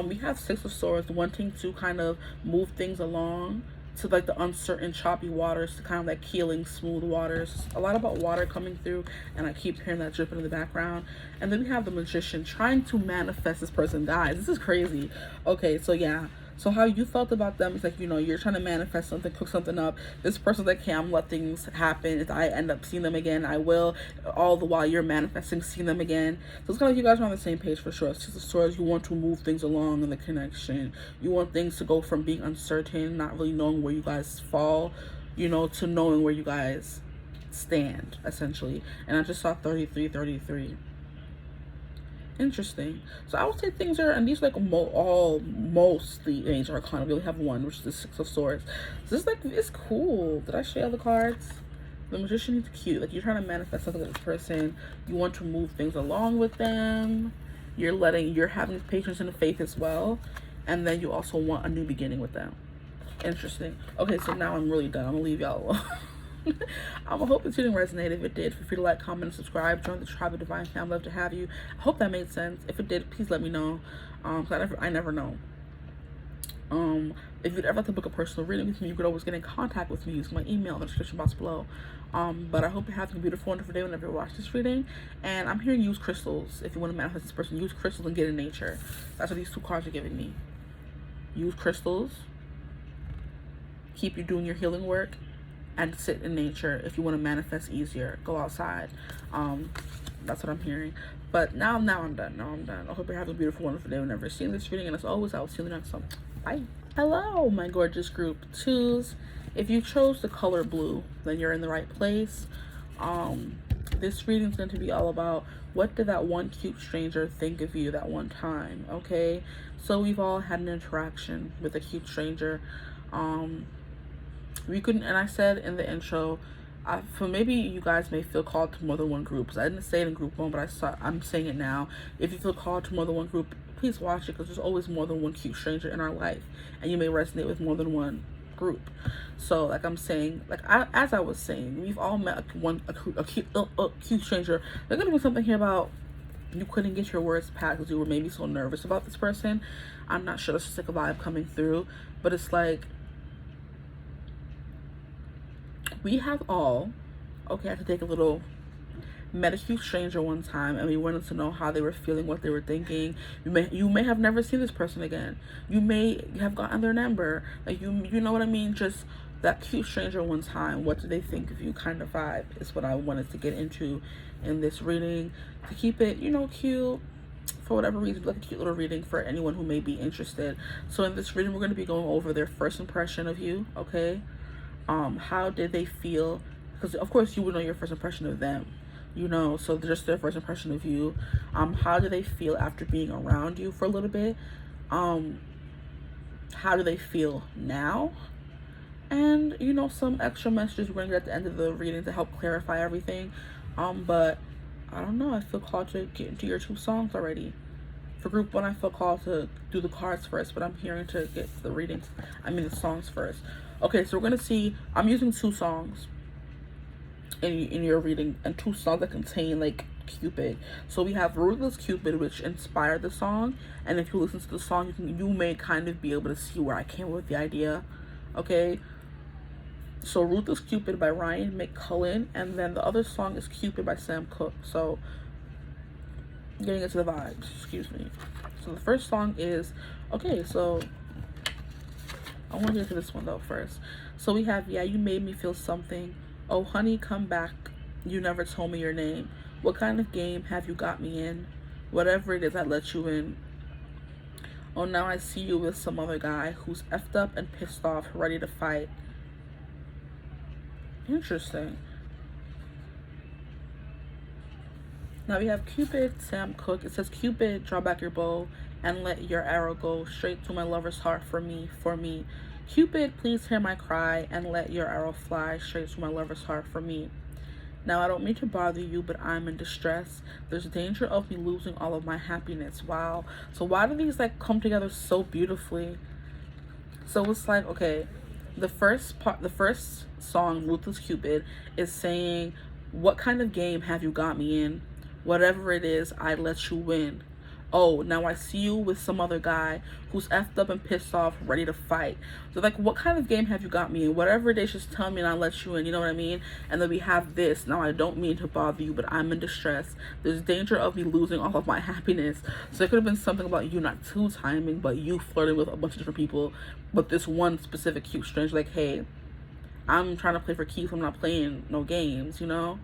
We have Six of Swords, wanting to kind of move things along to like the uncertain, choppy waters, to kind of like healing, smooth waters. A lot about water coming through, and I keep hearing that dripping in the background. And then we have the Magician, trying to manifest this person. Guys, this is crazy. Okay, so yeah. So how you felt about them is like, you know, you're trying to manifest something, cook something up. This person's like, okay, I'm let things happen. If I end up seeing them again, I will. All the while you're manifesting seeing them again. So it's kind of like you guys are on the same page for sure. It's just a story. You want to move things along in the connection. You want things to go from being uncertain, not really knowing where you guys fall, you know, to knowing where you guys stand, essentially. And I just saw 33. Interesting. So I would say things are, and these are like mostly Angel Arcana. We only have one, which is the Six of Swords. So this is like, it's cool. Did I show you all the cards? The Magician is cute. Like, you're trying to manifest something with this person. You want to move things along with them. You're having patience and faith as well. And then you also want a new beginning with them. Interesting. Okay, so now I'm really done. I'm gonna leave y'all alone. I hope this reading resonated. If it did, feel free to like, comment, and subscribe. Join the tribe of divine family. Love to have you. I hope that made sense. If it did, please let me know. Cause I never know. If you'd ever like to book a personal reading with me, you could always get in contact with me using my email in the description box below. But I hope you're having a beautiful, wonderful day whenever you watch this reading. And I'm hearing use crystals. If you want to manifest this person, use crystals and get in nature. That's what these two cards are giving me. Use crystals. Keep you doing your healing work. And sit in nature. If you want to manifest easier, go outside. That's what I'm hearing. But now I'm done. I hope you're having a beautiful, wonderful day whenever you're seeing this reading. And as always, I will see you in the next one. Bye. Hello, my gorgeous group twos. If you chose the color blue, then you're in the right place. This reading is going to be all about, what did that one cute stranger think of you that one time? Okay, so we've all had an interaction with a cute stranger. We couldn't, and I said in the intro, for maybe you guys may feel called to more than one group. I didn't say it in group one, but I'm saying it now. If you feel called to more than one group, please watch it, because there's always more than one cute stranger in our life, and you may resonate with more than one group. So like I'm saying, like as I was saying, we've all met a cute stranger. There's gonna be something here about you couldn't get your words past because you were maybe so nervous about this person. I'm not sure. That's just like a vibe coming through, but it's like, we have all, okay, I had to take a little, met a cute stranger one time, and we wanted to know how they were feeling, what they were thinking. You may have never seen this person again. You may have gotten their number. Like, you know what I mean? Just that cute stranger one time, what do they think of you kind of vibe is what I wanted to get into in this reading, to keep it, you know, cute. For whatever reason, like a cute little reading for anyone who may be interested. So in this reading, we're going to be going over their first impression of you, okay? How did they feel? Because of course you would know your first impression of them, you know, so just their first impression of you. How do they feel after being around you for a little bit? How do they feel now? and you know, some extra messages we're gonna get at the end of the reading to help clarify everything. But I don't know, I feel called to get into your 2 songs already. For group 1, I feel called to do the cards first, but I'm hearing to get to the readings, the songs first. Okay, so we're gonna see, I'm using 2 songs in your reading, and 2 songs that contain like Cupid. So we have Ruthless Cupid, which inspired the song, and if you listen to the song, you may kind of be able to see where I came with the idea. Okay, so Ruthless Cupid by Ryan McCullen, and then the other song is Cupid by Sam Cooke. So getting into the vibes, excuse me. So the first song is, okay, so I want to get into this one though first. So we have, yeah, you made me feel something. Oh honey, come back, you never told me your name. What kind of game have you got me in? Whatever it is, I let you in. Oh, now I see you with some other guy who's effed up and pissed off, ready to fight. Interesting. Now we have Cupid, Sam Cooke. It says, Cupid, draw back your bow and let your arrow go straight to my lover's heart for me, for me. Cupid, please hear my cry and let your arrow fly straight to my lover's heart for me. Now, I don't mean to bother you, but I'm in distress. There's danger of me losing all of my happiness. Wow. So why do these like come together so beautifully? So it's like, okay, the first song, Ruthless Cupid, is saying, what kind of game have you got me in? Whatever it is, I let you win. Oh, now I see you with some other guy who's effed up and pissed off, ready to fight. So like, what kind of game have you got me in? Whatever it is, just tell me and I'll let you in. You know what I mean? And then we have this. Now, I don't mean to bother you, but I'm in distress. There's danger of me losing all of my happiness. So it could have been something about you not 2 timing, but you flirting with a bunch of different people. But this one specific cute stranger, like, hey, I'm trying to play for keeps. I'm not playing no games, you know?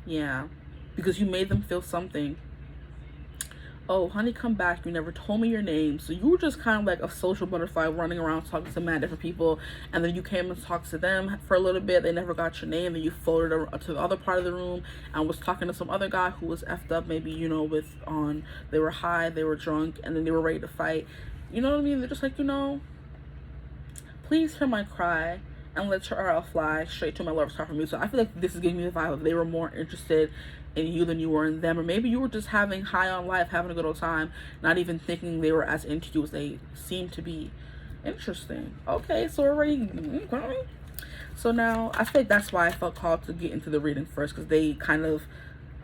Yeah. Because you made them feel something. Oh, honey, come back. You never told me your name. So you were just kind of like a social butterfly running around talking to mad different people. And then you came and talked to them for a little bit. They never got your name. Then you floated to the other part of the room and was talking to some other guy who was effed up, maybe, you know, they were high, they were drunk, and then they were ready to fight. You know what I mean? They're just like, you know, please hear my cry and let your arrow fly straight to my lover's heart for me. So I feel like this is giving me the vibe of they were more interested in you than you were in them, or maybe you were just having high on life, having a good old time, not even thinking they were as into you as they seemed to be. Interesting. Okay, so already, so now I feel like that's why I felt called to get into the reading first, because they kind of,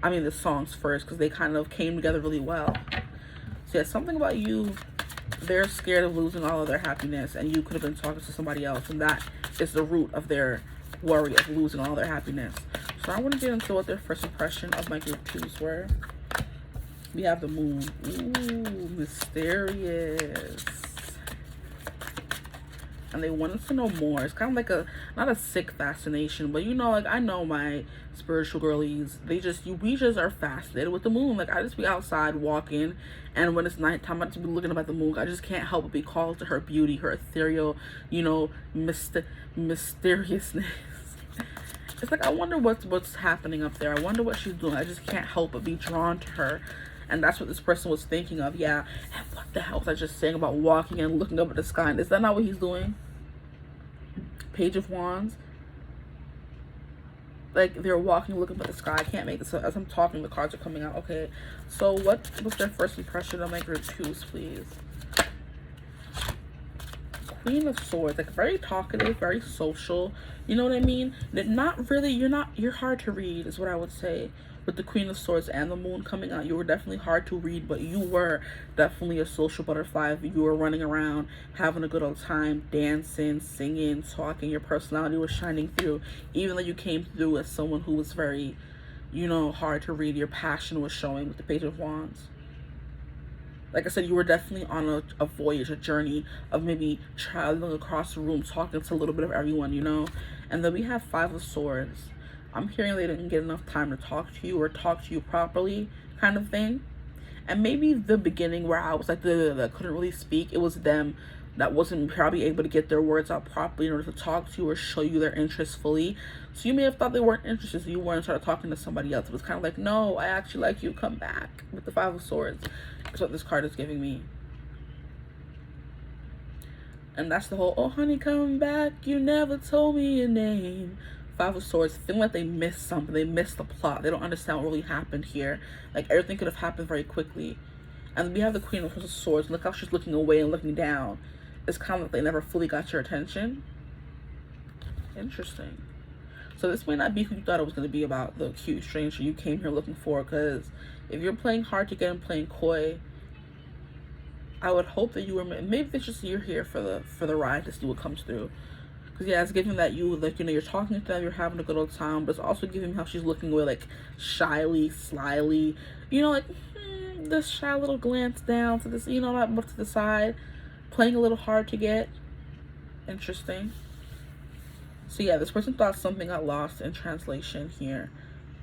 the songs first, because they kind of came together really well. So yeah, something about you, they're scared of losing all of their happiness, and you could have been talking to somebody else, and that is the root of their worry of losing all their happiness. So I want to get into what their first impression of my group 2s were. We have the moon. Ooh, mysterious. And they wanted to know more. It's kind of like not a sick fascination, but you know, like, I know my spiritual girlies, we just are fascinated with the moon. Like, I just be outside walking, and when it's nighttime, I just be looking up at the moon. I just can't help but be called to her beauty, her ethereal, you know, mysteriousness. It's like, I wonder what's happening up there. I wonder what she's doing. I just can't help but be drawn to her. And that's what this person was thinking of. Yeah. And what the hell was I just saying about walking and looking up at the sky? Is that not what he's doing? Page of Wands. Like, they're walking, looking up at the sky. I can't make it. So as I'm talking, the cards are coming out. Okay. So what was their first impression of my group 2s, please? Queen of Swords, like, very talkative, very social, you know what I mean? Not really, you're hard to read is what I would say. With the Queen of Swords and the moon coming out, you were definitely hard to read, but you were definitely a social butterfly. You were running around, having a good old time, dancing, singing, talking. Your personality was shining through, even though you came through as someone who was very, you know, hard to read. Your passion was showing with the Page of Wands. Like I said, you were definitely on a voyage, a journey of maybe traveling across the room, talking to a little bit of everyone, you know? And then we have 5 of Swords. I'm hearing they didn't get enough time to talk to you or talk to you properly, kind of thing. And maybe the beginning where I was like, that couldn't really speak, it was them that wasn't probably able to get their words out properly in order to talk to you or show you their interest fully. So you may have thought they weren't interested, so you went and started talking to somebody else. It was kind of like, no, I actually like you, come back. With the 5 of Swords. That's what this card is giving me. And that's the whole, oh honey, come back, you never told me your name. Five of Swords, feeling like they missed something. They missed the plot. They don't understand what really happened here. Like, everything could have happened very quickly. And we have the Queen of Swords. Look how she's looking away and looking down. It's kind of like they never fully got your attention. Interesting. So this may not be who you thought it was going to be about, the cute stranger you came here looking for. Because if you're playing hard to get and playing coy, I would hope that you were, maybe it's just you're here for the ride to see what comes through. Because, yeah, it's giving that you, like, you know, you're talking to them, you're having a good old time, but it's also giving how she's looking away, like, shyly, slyly, you know, like, this shy little glance down to this, you know, not much to the side, playing a little hard to get. Interesting. So, yeah, this person thought something got lost in translation here.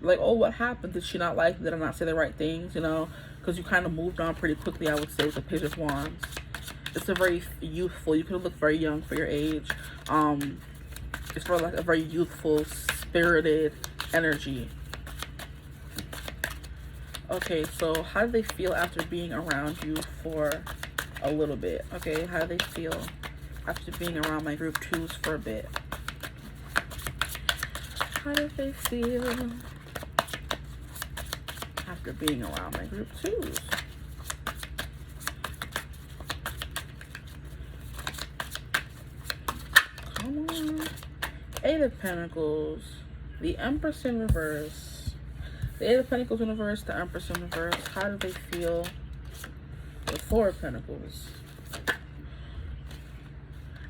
Like, oh, what happened? Did she not like me? Did I not say the right things, you know? Because you kind of moved on pretty quickly, I would say, with the Page of Wands. It's a very youthful, you could look very young for your age. It's for like a very youthful, spirited energy. Okay, so how do they feel after being around you for a little bit? Okay, how do they feel after being around my group twos for a bit? How do they feel after being around my group twos? Come on. Eight of Pentacles, the Empress in reverse. The Eight of Pentacles in reverse, the Empress in reverse. How do they feel? The Four of Pentacles.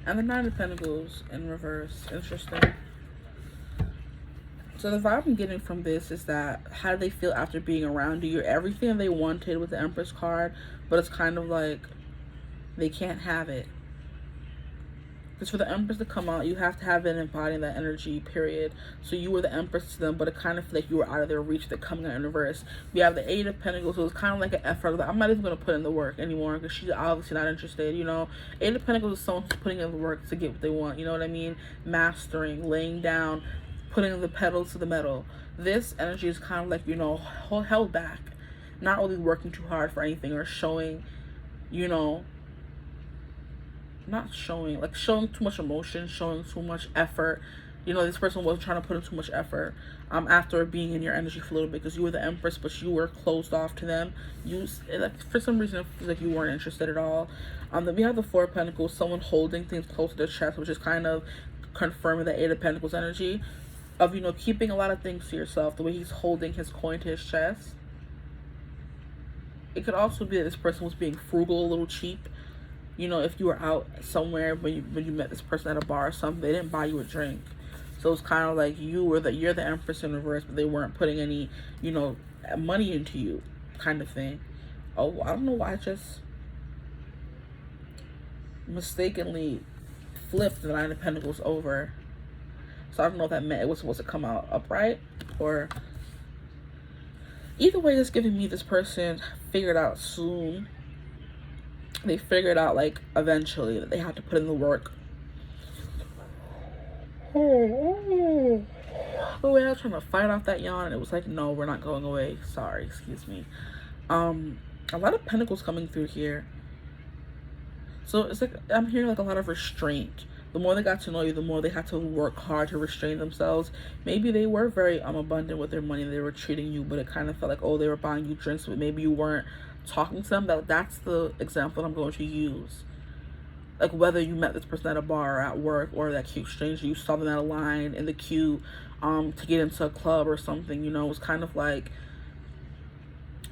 And the Nine of Pentacles in reverse. Interesting. So the vibe I'm getting from this is that how do they feel after being around you? You're everything they wanted with the Empress card, but it's kind of like they can't have it. Because for the Empress to come out, you have to have it embodying that energy, period. So you were the Empress to them, but it kind of felt like you were out of their reach. They're coming out in reverse. We have the Eight of Pentacles, so it's kind of like an effort. Like, I'm not even going to put in the work anymore because she's obviously not interested, you know. Eight of Pentacles is someone who's putting in the work to get what they want, you know what I mean? Mastering, laying down, putting the pedal to the metal. This energy is kind of like, you know, held back. Not really working too hard for anything or showing, you know, not showing, like showing too much emotion, showing too much effort. You know, this person wasn't trying to put in too much effort after being in your energy for a little bit because you were the Empress, but you were closed off to them. You, like, for some reason, it feels like you weren't interested at all. Then we have the Four of Pentacles, someone holding things close to their chest, which is kind of confirming the Eight of Pentacles energy of, you know, keeping a lot of things to yourself, the way he's holding his coin to his chest. It could also be that this person was being frugal, a little cheap. You know, if you were out somewhere when you met this person at a bar or something, they didn't buy you a drink. So it's kind of like you're the Empress in reverse, but they weren't putting any, you know, money into you, kind of thing. Oh, I don't know why I just mistakenly flipped the Nine of Pentacles over. So I don't know if that meant it was supposed to come out upright or... Either way, it's giving me this person figured out soon. They figured out, like, eventually that they had to put in the work. Oh, wait, I was trying to fight off that yawn, and it was like, no, we're not going away. Sorry, excuse me. A lot of pentacles coming through here. So it's like, I'm hearing, like, a lot of restraint. The more they got to know you, the more they had to work hard to restrain themselves. Maybe they were very abundant with their money. They were treating you, but it kind of felt like, oh, they were buying you drinks, but maybe you weren't talking to them. That's the example I'm going to use. Like, whether you met this person at a bar or at work or that cute stranger, you saw them at a line in the queue to get into a club or something, you know, it was kind of like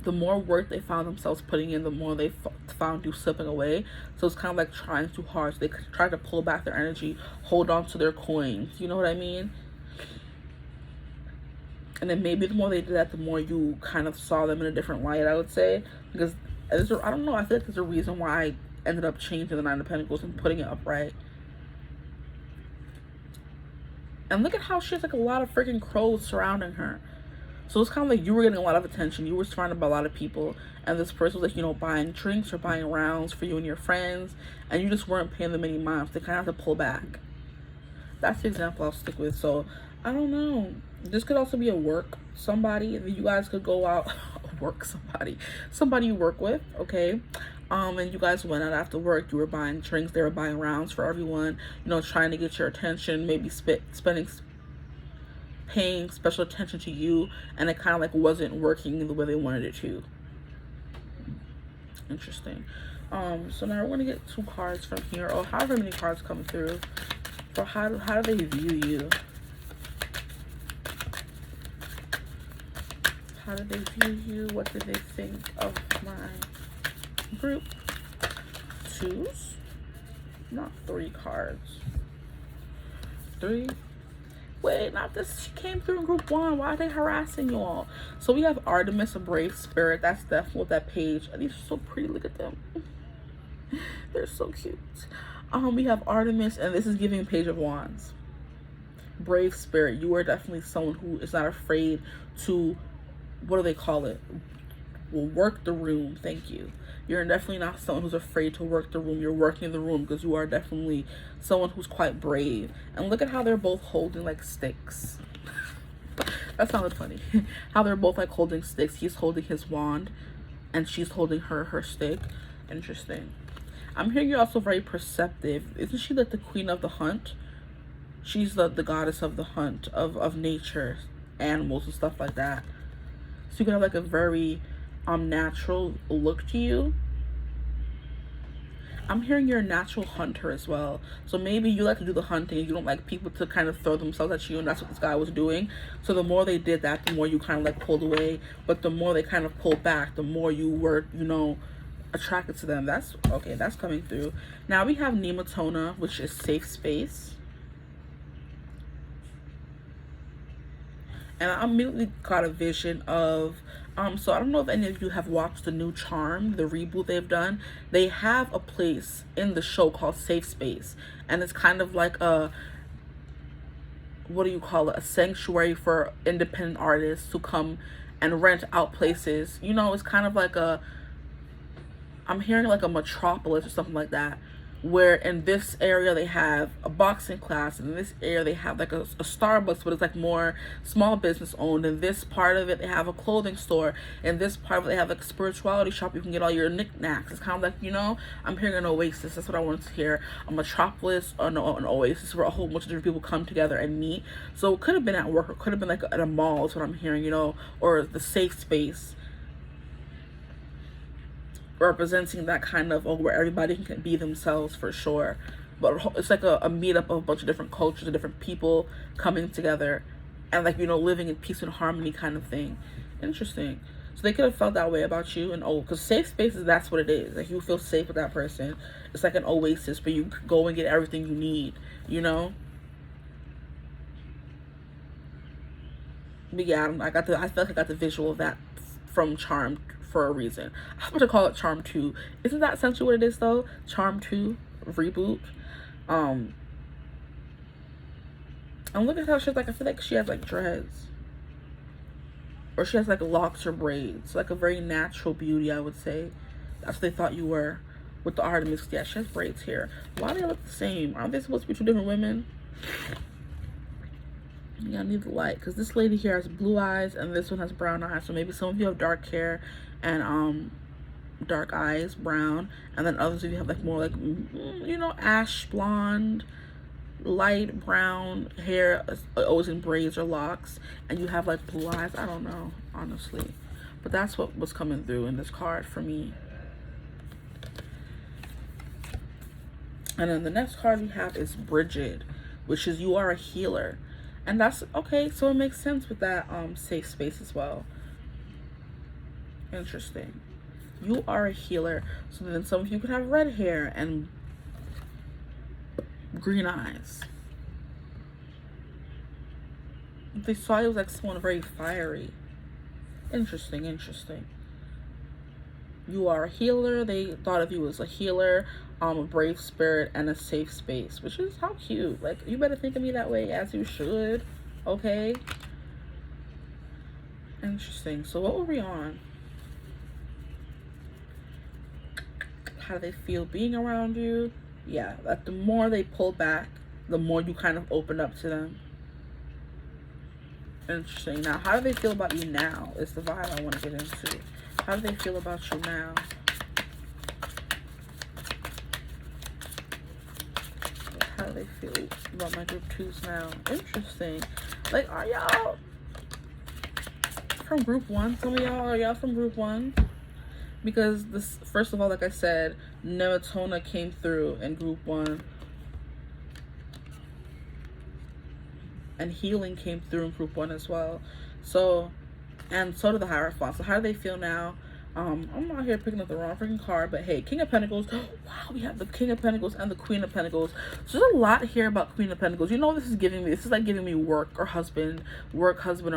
the more work they found themselves putting in, the more they found you slipping away. So it's kind of like trying too hard. So they tried to pull back their energy, hold on to their coins. You know what I mean? And then maybe the more they did that, the more you kind of saw them in a different light, I would say. Because, I don't know, I feel like there's a reason why I ended up changing the Nine of Pentacles and putting it upright. And look at how she has, like, a lot of freaking crows surrounding her. So it's kind of like you were getting a lot of attention. You were surrounded by a lot of people. And this person was, like, you know, buying drinks or buying rounds for you and your friends. And you just weren't paying them any mind. They kind of have to pull back. That's the example I'll stick with. So, I don't know. This could also be a work somebody. You guys could go out, work somebody you work with, okay? And you guys went out after work. You were buying drinks. They were buying rounds for everyone. You know, trying to get your attention. Maybe paying special attention to you, and it kind of like wasn't working the way they wanted it to. Interesting. So now we're gonna get 2 cards from here, or however many cards come through, for how do they view you? How do they view you? What do they think of my group? 2s, not 3 cards. 3. Wait, not this. She came through in group 1. Why are they harassing you all? So we have Artemis, a brave spirit. That's definitely what that page. And these are so pretty. Look at them. They're so cute. We have Artemis, and this is giving Page of Wands. Brave spirit. You are definitely someone who is not afraid to, what do they call it? Will work the room. Thank you. You're definitely not someone who's afraid to work the room. You're working the room because you are definitely someone who's quite brave. And look at how they're both holding like sticks. That sounded funny. How they're both like holding sticks. He's holding his wand and she's holding her stick. Interesting. I'm hearing you're also very perceptive. Isn't she like the queen of the hunt? She's the goddess of the hunt, of nature, animals and stuff like that. So you can have like a very natural look to you. I'm hearing you're a natural hunter as well. So maybe you like to do the hunting. You don't like people to kind of throw themselves at you, and that's what this guy was doing. So the more they did that, the more you kind of like pulled away. But the more they kind of pulled back, the more you were, you know, attracted to them. That's okay. That's coming through. Now we have Nematona, which is safe space. And I immediately got a vision of, so I don't know if any of you have watched the new Charm, the reboot they've done. They have a place in the show called Safe Space. And it's kind of like a, what do you call it? A sanctuary for independent artists who come and rent out places. You know, it's kind of like a, I'm hearing like a metropolis or something like that, where in this area they have a boxing class, and in this area they have like a Starbucks, but it's like more small business owned. In this part of it they have a clothing store. In this part of it they have like a spirituality shop. You can get all your knickknacks. It's kind of like, you know, I'm hearing an oasis. That's what I wanted to hear. A metropolis, or no, an oasis where a whole bunch of different people come together and meet. So it could have been at work, or it could have been like at a mall is what I'm hearing, you know, or the safe space, representing that kind of, where everybody can be themselves for sure. But it's like a meetup of a bunch of different cultures and different people coming together and, like, you know, living in peace and harmony kind of thing. Interesting. So they could have felt that way about you. And because safe spaces, that's what it is. Like, you feel safe with that person. It's like an oasis where you go and get everything you need, you know. But yeah, I feel like I got the visual of that from Charmed for a reason. I was about to call it Charm 2. Isn't that essentially what it is though? Charm 2 reboot. And look at how she's like, I feel like she has like dreads, or she has like locks or braids, like a very natural beauty, I would say. That's what they thought you were with the Artemis. Yeah, she has braids here. Why do they look the same? Aren't they supposed to be 2 different women? Yeah, I need the light, because this lady here has blue eyes and this one has brown eyes. So maybe some of you have dark hair and dark eyes, brown, and then others of you have like more like, you know, ash blonde, light brown hair, always in braids or locks, and you have like blue eyes. I don't know, honestly, but that's what was coming through in this card for me. And then the next card we have is Bridget, which is you are a healer. And that's okay, so it makes sense with that safe space as well. Interesting. You are a healer. So then some of you could have red hair and green eyes. They saw you as like someone very fiery. Interesting, interesting. You are a healer. They thought of you as a healer, a brave spirit, and a safe space, which is how cute. Like, you better think of me that way, as you should. Okay. Interesting. So what were we on? How do they feel being around you? Yeah, like the more they pull back, the more you kind of open up to them. Interesting. Now, how do they feel about you now? Is the vibe I want to get into. How do they feel about you now? about my group 2s now. Interesting. Like, are y'all from group 1? Some of y'all, are y'all from group 1? Because this, first of all, like I said, Nematona came through in group 1. And healing came through in group 1 as well. So, and so did the Hierophant. So how do they feel now? I'm out here picking up the wrong freaking card, but hey, King of Pentacles. Wow, we have the King of Pentacles and the Queen of Pentacles. So there's a lot here about Queen of Pentacles. You know what this is giving me? This is like giving me work husband or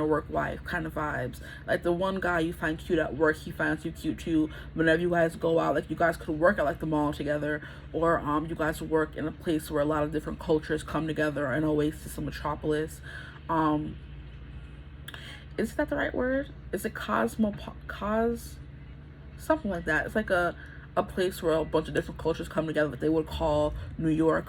work wife kind of vibes. Like the one guy you find cute at work, he finds you cute too. Whenever you guys go out, like you guys could work at like the mall together, or you guys work in a place where a lot of different cultures come together, an oasis, a metropolis. Is that the right word? Is it something like that? It's like a place where a bunch of different cultures come together that they would call New York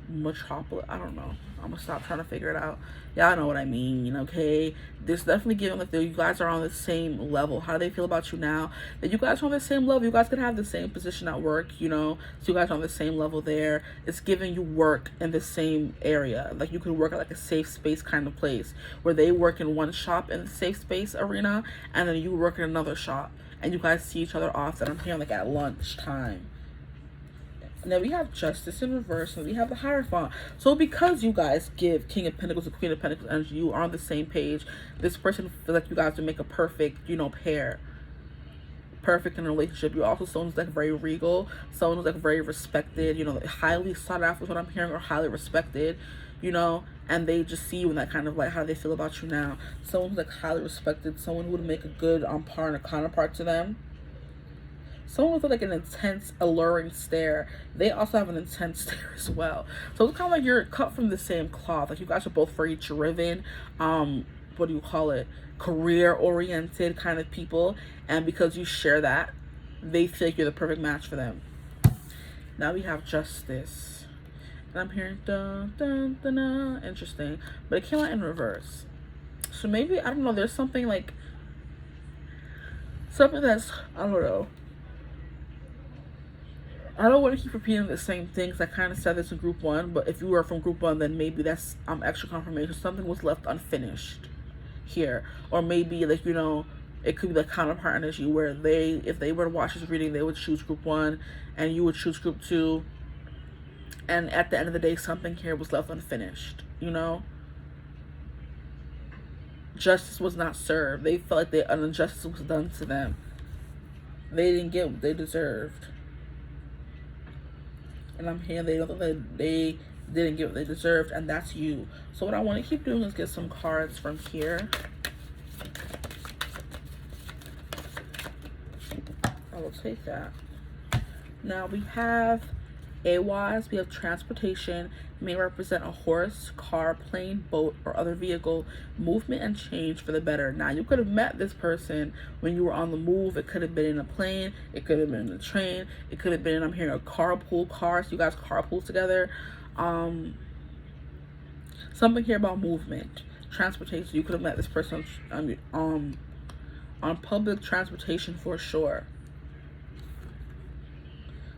metropolis. I don't know. I'm gonna stop trying to figure it out. Y'all know what I mean, okay? This definitely giving like you guys are on the same level. How do they feel about you now? That you guys are on the same level. You guys could have the same position at work, you know? So you guys are on the same level there. It's giving you work in the same area. Like you could work at like a safe space kind of place where they work in one shop in the safe space arena, and then you work in another shop, and you guys see each other often. I'm hearing like at lunchtime. Now we have Justice in reverse, and we have the Hierophant. So because you guys give King of Pentacles and Queen of Pentacles energy, you are on the same page. This person feels like you guys would make a perfect, you know, pair. Perfect in a relationship. You're also someone who's like very regal, someone who's like very respected, you know, highly sought after is what I'm hearing, or highly respected, you know, and they just see you in that kind of like how they feel about you now. Someone who's like highly respected, someone who would make a good par and a counterpart to them. Someone with like an intense, alluring stare. They also have an intense stare as well. So it's kind of like you're cut from the same cloth. Like you guys are both very driven, what do you call it? Career-oriented kind of people. And because you share that, they feel like you're the perfect match for them. Now we have Justice. And I'm hearing dun dun dun dun. Interesting. But it came out in reverse. So maybe, I don't know, there's something like, something that's, I don't know. I don't want to keep repeating the same things. I kind of said this in group 1, but if you were from group 1, then maybe that's extra confirmation. Something was left unfinished here. Or maybe, like, you know, it could be the counterpart energy where if they were to watch this reading, they would choose group 1 and you would choose group 2. And at the end of the day, something here was left unfinished, you know? Justice was not served. They felt like an injustice was done to them. They didn't get what they deserved. And I'm hearing they don't think they didn't get what they deserved, and that's you. So what I want to keep doing is get some cards from here. I will take that. Now we have AWAS, we have transportation, may represent a horse, car, plane, boat, or other vehicle, movement and change for the better. Now you could have met this person when you were on the move. It could have been in a plane, it could have been in a train, it could have been, I'm hearing a carpool car, so you guys carpool together. Something here about movement, transportation. You could have met this person on public transportation for sure.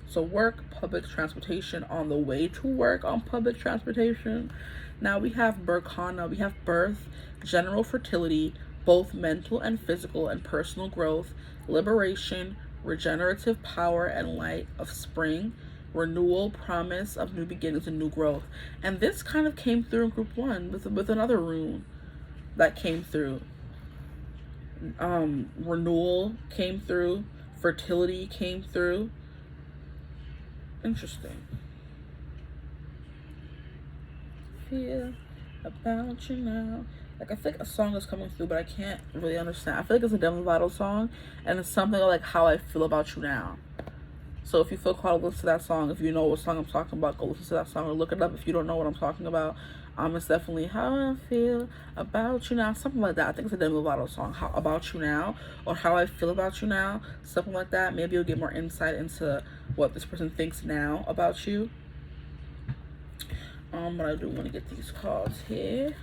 So work, public transportation, on the way to work on public transportation. Now we have Berkana, we have birth, general fertility, both mental and physical, and personal growth, liberation, regenerative power and light of spring, renewal, promise of new beginnings and new growth. And this kind of came through in group 1 with another rune that came through. Renewal came through, fertility came through. Interesting. Feel about you now. Like, I feel like a song is coming through, but I can't really understand. I feel like it's a Demi Lovato song, and it's something like How I Feel About You Now. So if you feel called to listen to that song, if you know what song I'm talking about, go listen to that song or look it up if you don't know what I'm talking about. It's definitely How I Feel About You Now, something like that. I think it's a Demi Lovato song, How About You Now, or How I Feel About You Now, something like that. Maybe you'll get more insight into what this person thinks now about you. But I do want to get these cards here.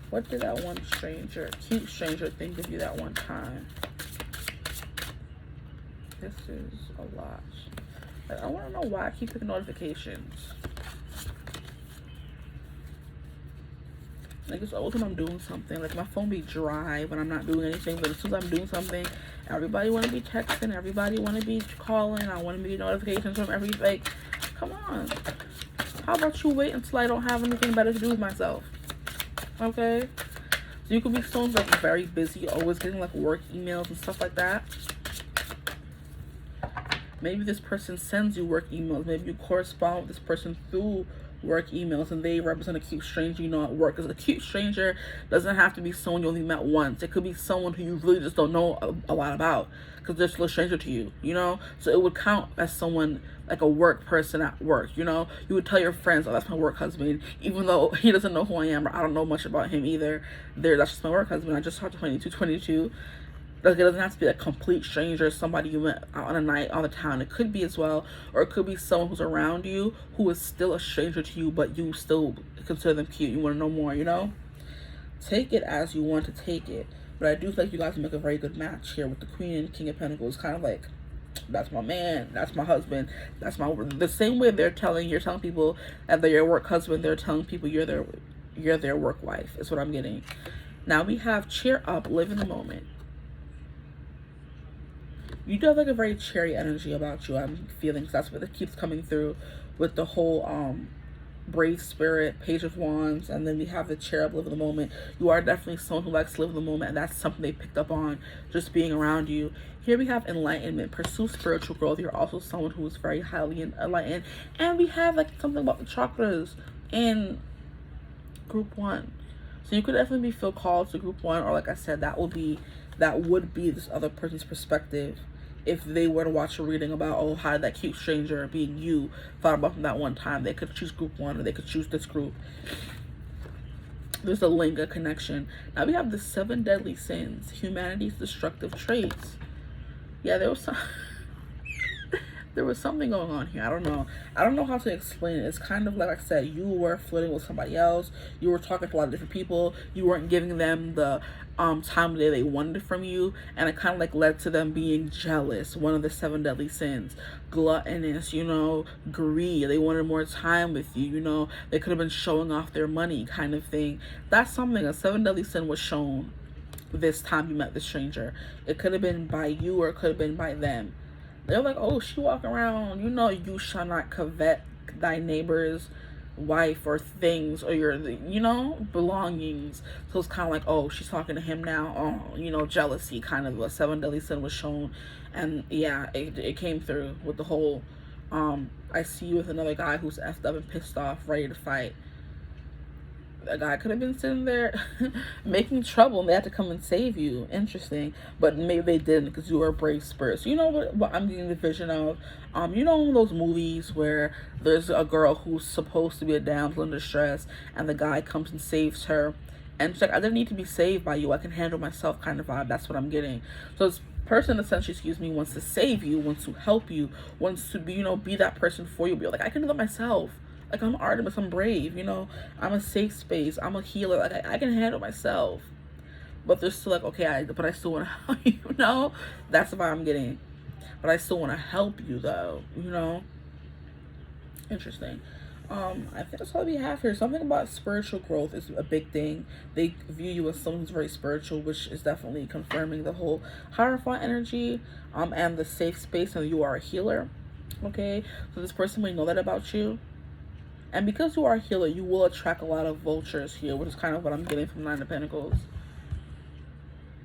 What did that one cute stranger think of you that one time? This is a lot. Like, I want to know why I keep getting notifications. Like, it's always when I'm doing something. Like, my phone be dry when I'm not doing anything. But as soon as I'm doing something, everybody want to be texting. Everybody want to be calling. I want to be notifications from every, like, come on. How about you wait until I don't have anything better to do with myself? Okay? So you could be someone like very busy, always getting like work emails and stuff like that. Maybe this person sends you work emails. Maybe you correspond with this person through work emails, and they represent a cute stranger you know at work. Because a cute stranger doesn't have to be someone you only met once. It could be someone who you really just don't know a lot about, because they're still a stranger to you, you know? So it would count as someone, like a work person at work, you know? You would tell your friends, oh, that's my work husband, even though he doesn't know who I am, or I don't know much about him either. That's just my work husband. I just talked to 2222. Like, it doesn't have to be a complete stranger, somebody you met out on a night on the town. It could be as well, or it could be someone who's around you who is still a stranger to you, but you still consider them cute. You want to know more, you know? Take it as you want to take it. But I do feel like you guys make a very good match here with the Queen and King of Pentacles. Kind of like, that's my man, that's my husband, that's my, the same way you're telling people that they're your work husband, they're telling people you're their work wife, is what I'm getting. Now we have cheer up, live in the moment. You do have like a very cheery energy about you, I'm feeling, because that's what it keeps coming through with the whole brave spirit, Page of Wands, and then we have the cheer up, live in the moment. You are definitely someone who likes to live in the moment, and that's something they picked up on just being around you. Here we have enlightenment, pursue spiritual growth. You're also someone who is very highly enlightened. And we have like something about the chakras in group 1. So you could definitely feel called to group 1, or like I said, that would be this other person's perspective. If they were to watch a reading about, oh, how did that cute stranger being you thought about them that one time, they could choose group 1, or they could choose this group. There's a link, a connection. Now we have the 7 deadly sins, humanity's destructive traits. Yeah, there was something going on here. I don't know how to explain it. It's kind of like I said, you were flirting with somebody else, you were talking to a lot of different people, you weren't giving them the time of day they wanted from you, and it kind of like led to them being jealous. One of the 7 deadly sins. Gluttonous, you know, greed, they wanted more time with you, you know, they could have been showing off their money, kind of thing. That's something. A 7 deadly sin was shown this time you met the stranger. It could have been by you, or it could have been by them. They're like, oh, she walk around, you know, you shall not covet thy neighbor's wife or things, or your, you know, belongings. So it's kind of like, oh, she's talking to him now. Oh, you know, jealousy, kind of. A 7 deadly sin was shown. And yeah, it came through with the whole I see you with another guy who's effed up and pissed off, ready to fight. A guy could have been sitting there making trouble, and they had to come and save you. Interesting. But maybe they didn't, because you were a brave spirit. So you know what I'm getting the vision of? You know those movies where there's a girl who's supposed to be a damsel in distress, and the guy comes and saves her, and she's like, I didn't need to be saved by you, I can handle myself, kind of vibe. That's what I'm getting. So this person, essentially, wants to save you, wants to help you, wants to be, you know, be that person for you. Be like, I can do that myself. Like, I'm Artemis, I'm brave, you know, I'm a safe space, I'm a healer, like, I can handle myself. But they're still like, okay, but I still want to help you, you know? That's the vibe I'm getting. But I still want to help you, though, you know? Interesting. I think that's all we have here. Something about spiritual growth is a big thing. They view you as someone who's very spiritual, which is definitely confirming the whole Hierophant energy, and the safe space, and you are a healer, okay? So this person may know that about you. And because you are a healer, you will attract a lot of vultures here, which is kind of what I'm getting from 9 of Pentacles.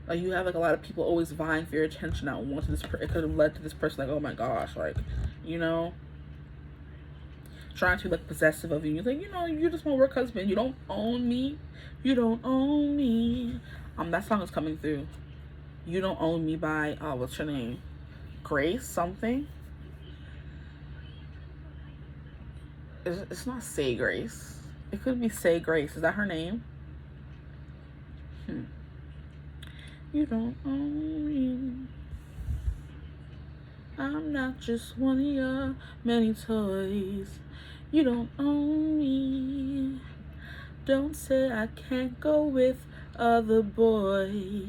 Like, you have like a lot of people always vying for your attention at once. It could have led to this person like, oh my gosh, like, you know, trying to like possessive of you. You're like, you know, you're just my work husband. You don't own me. You don't own me. That song is coming through. You Don't Own Me by what's her name? Grace something. It's not Say Grace. It could be Say Grace. Is that her name? You don't own me. I'm not just one of your many toys. You don't own me. Don't say I can't go with other boys.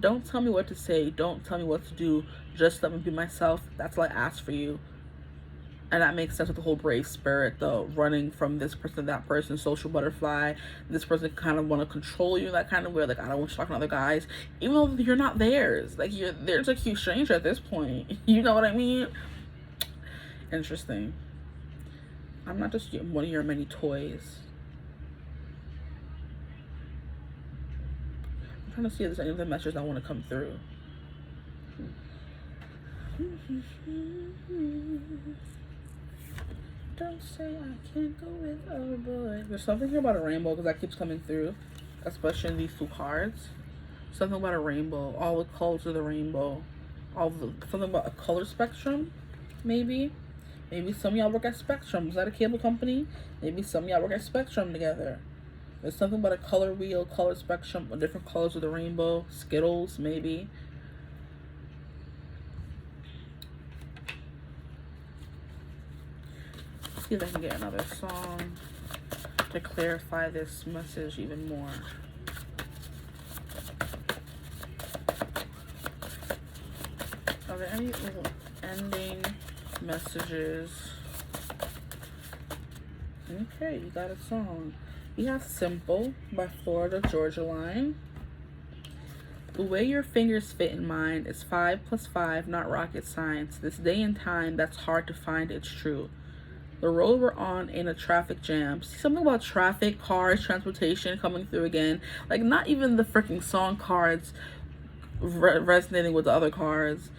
Don't tell me what to say. Don't tell me what to do. Just let me be myself. That's all I ask for you. And that makes sense with the whole brave spirit, the running from this person to that person, social butterfly. This person kind of want to control you in that kind of way. Like, I don't want you talking to other guys, even though you're not theirs. Like, they're a cute stranger at this point. You know what I mean? Interesting. I'm not just one of your many toys. I'm trying to see if there's any other messages I want to come through. Don't say I can't go with a boy. There's something here about a rainbow because that keeps coming through, especially in these two cards. Something about a rainbow, all the colors of the rainbow, something about a color spectrum, maybe. Maybe some of y'all work at Spectrum. Is that a cable company? Maybe some of y'all work at Spectrum together. There's something about a color wheel, color spectrum, different colors of the rainbow, Skittles, maybe. See if I can get another song to clarify this message even more. Are there any little ending messages? Okay, you got a song. We have Simple by Florida Georgia Line. The way your fingers fit in mine is 5 + 5, not rocket science. This day and time, that's hard to find, it's true. The road we're on ain't a traffic jam. See, something about traffic, cars, transportation coming through again. Like, not even the freaking song cards resonating with the other cards.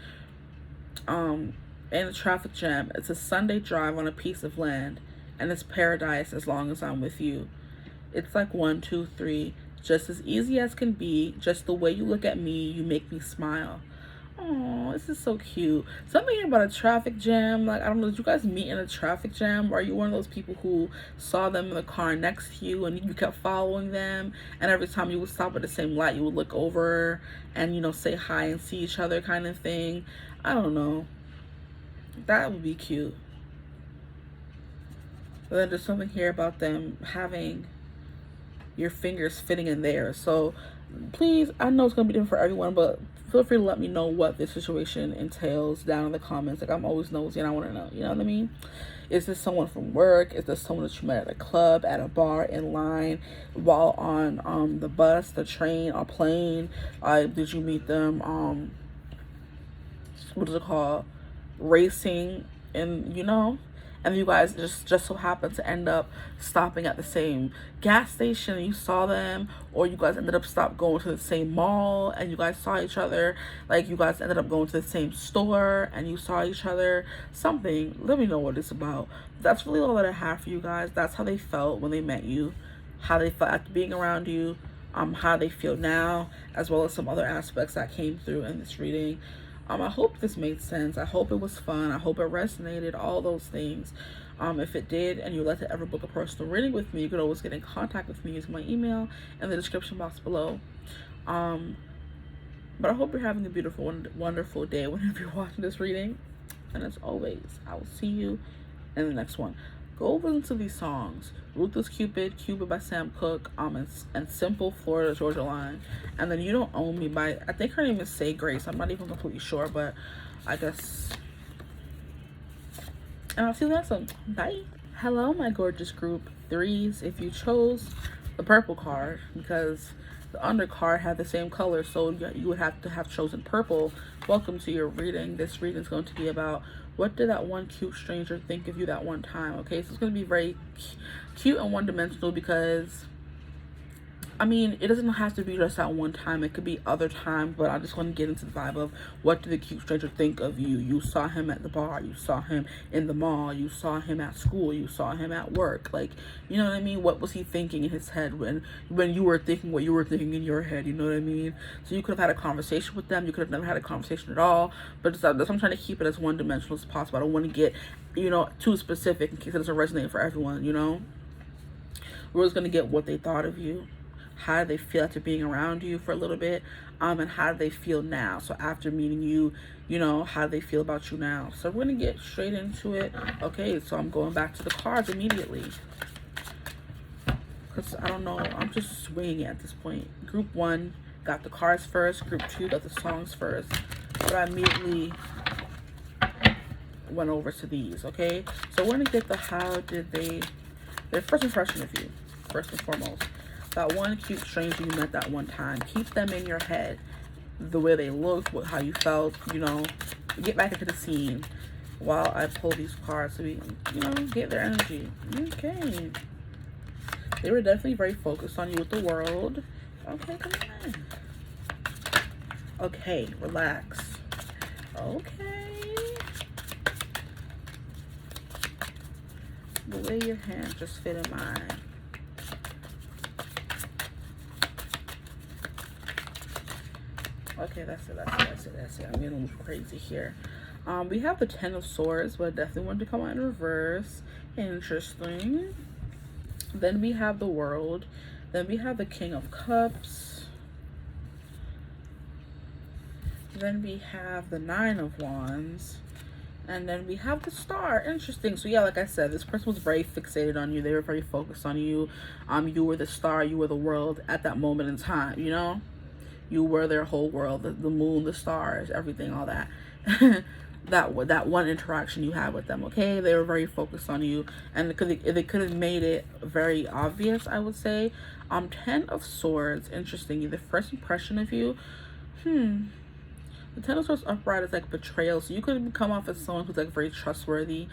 In a traffic jam, it's a Sunday drive on a piece of land, and it's paradise as long as I'm with you. It's like 1, 2, 3, just as easy as can be. Just the way you look at me, you make me smile. Oh, this is so cute. Something about a traffic jam. Like, I don't know, did you guys meet in a traffic jam? Or are you one of those people who saw them in the car next to you and you kept following them? And every time you would stop at the same light, you would look over and, you know, say hi and see each other kind of thing. I don't know. That would be cute. But then there's something here about them having your fingers fitting in there. So please, I know it's gonna be different for everyone, but feel free to let me know what this situation entails down in the comments. Like, I'm always nosy and I want to know, you know what I mean? Is this someone from work? Is this someone that you met at a club, at a bar, in line, while on the bus, the train, or plane? Did you meet them what is it called, racing? And you know, and you guys just so happen to end up stopping at the same gas station and you saw them, or you guys ended up going to the same mall and you guys saw each other. Like, you guys ended up going to the same store and you saw each other. Something. Let me know what it's about. That's really all that I have for you guys. That's how they felt when they met you, how they felt after being around you, how they feel now, as well as some other aspects that came through in this reading. I hope this made sense. I hope it was fun. I hope it resonated, all those things. If it did and you'd like to ever book a personal reading with me, you could always get in contact with me using my email in the description box below. But I hope you're having a beautiful, wonderful day whenever you're watching this reading. And as always, I will see you in the next one. Go listen to these songs: Ruthless Cupid, Cupid by Sam Cooke, and Simple, Florida Georgia Line. And then You Don't Own Me by, I think her name is Say Grace. I'm not even completely sure, but I guess. And I'll see you next one. Bye. Hello, my gorgeous group 3s. If you chose the purple card, because the undercard had the same color, so you would have to have chosen purple. Welcome to your reading. This reading is going to be about, what did that one cute stranger think of you that one time? Okay, so it's going to be very cute and one-dimensional because, I mean, it doesn't have to be just that one time. It could be other times, but I just want to get into the vibe of, what did the cute stranger think of you? You saw him at the bar. You saw him in the mall. You saw him at school. You saw him at work. Like, you know what I mean? What was he thinking in his head when you were thinking what you were thinking in your head? You know what I mean? So you could have had a conversation with them. You could have never had a conversation at all. But that's why I'm trying to keep it as one-dimensional as possible. I don't want to get, you know, too specific in case it doesn't resonate for everyone, you know? We're just going to get what they thought of you. How do they feel after being around you for a little bit, and how do they feel now? So after meeting you, you know, how do they feel about you now? So we're gonna get straight into it. Okay, so I'm going back to the cards immediately because I don't know, I'm just swinging it at this point. Group 1 got the cards first. Group 2 got the songs first. But I immediately went over to these, okay? So we're gonna get the their first impression of you, first and foremost. That one cute stranger you met that one time. Keep them in your head. The way they looked, how you felt, you know. Get back into the scene while I pull these cards so we, you know, get their energy. Okay. They were definitely very focused on you with the world. Okay, come on. Okay, relax. Okay. The way your hands just fit in mine. Okay, that's it. I'm getting a little crazy here. We have the Ten of Swords, but I definitely wanted to come out in reverse. Interesting. Then we have the World. Then we have the King of Cups. Then we have the Nine of Wands. And then we have the Star. Interesting. So yeah, like I said, this person was very fixated on you. They were very focused on you. You were the star. You were the world at that moment in time, you know? You were their whole world. The moon, the stars, everything, all that. that one interaction you had with them, okay? They were very focused on you. And they could have made it very obvious, I would say. Ten of Swords. Interesting. The first impression of you. The Ten of Swords upright is like betrayal. So you could come off as someone who's like very trustworthy.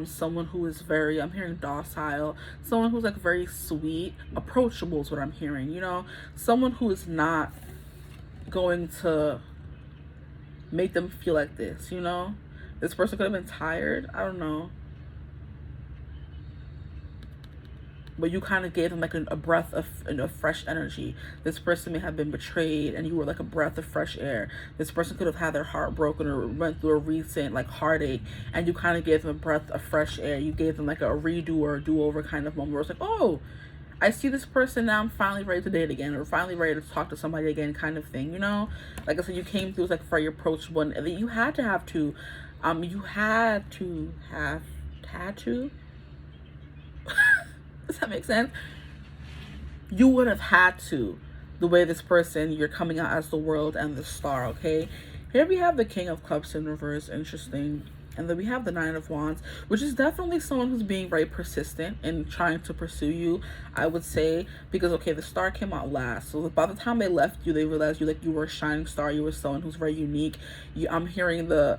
Someone who is very, I'm hearing docile. Someone who's like very sweet. Approachable is what I'm hearing, you know? Someone who is not going to make them feel like this, you know? This person could have been tired. I don't know. But you kind of gave them like a breath of fresh energy. This person may have been betrayed and you were like a breath of fresh air. This person could have had their heart broken or went through a recent like heartache, and you kind of gave them a breath of fresh air. You gave them like a redo or a do-over kind of moment where it's like, oh, I see this person now, I'm finally ready to date again, or finally ready to talk to somebody again kind of thing, you know? Like I said, you came through as like very approachable, and you had to have to, does that make sense? You would have had to, the way this person, you're coming out as the World and the Star, okay? Here we have the King of Cups in reverse. Interesting. And then we have the Nine of Wands, which is definitely someone who's being very persistent and trying to pursue you, I would say. Because, okay, the Star came out last. So by the time they left you, they realized you were a shining star. You were someone who's very unique. I'm hearing the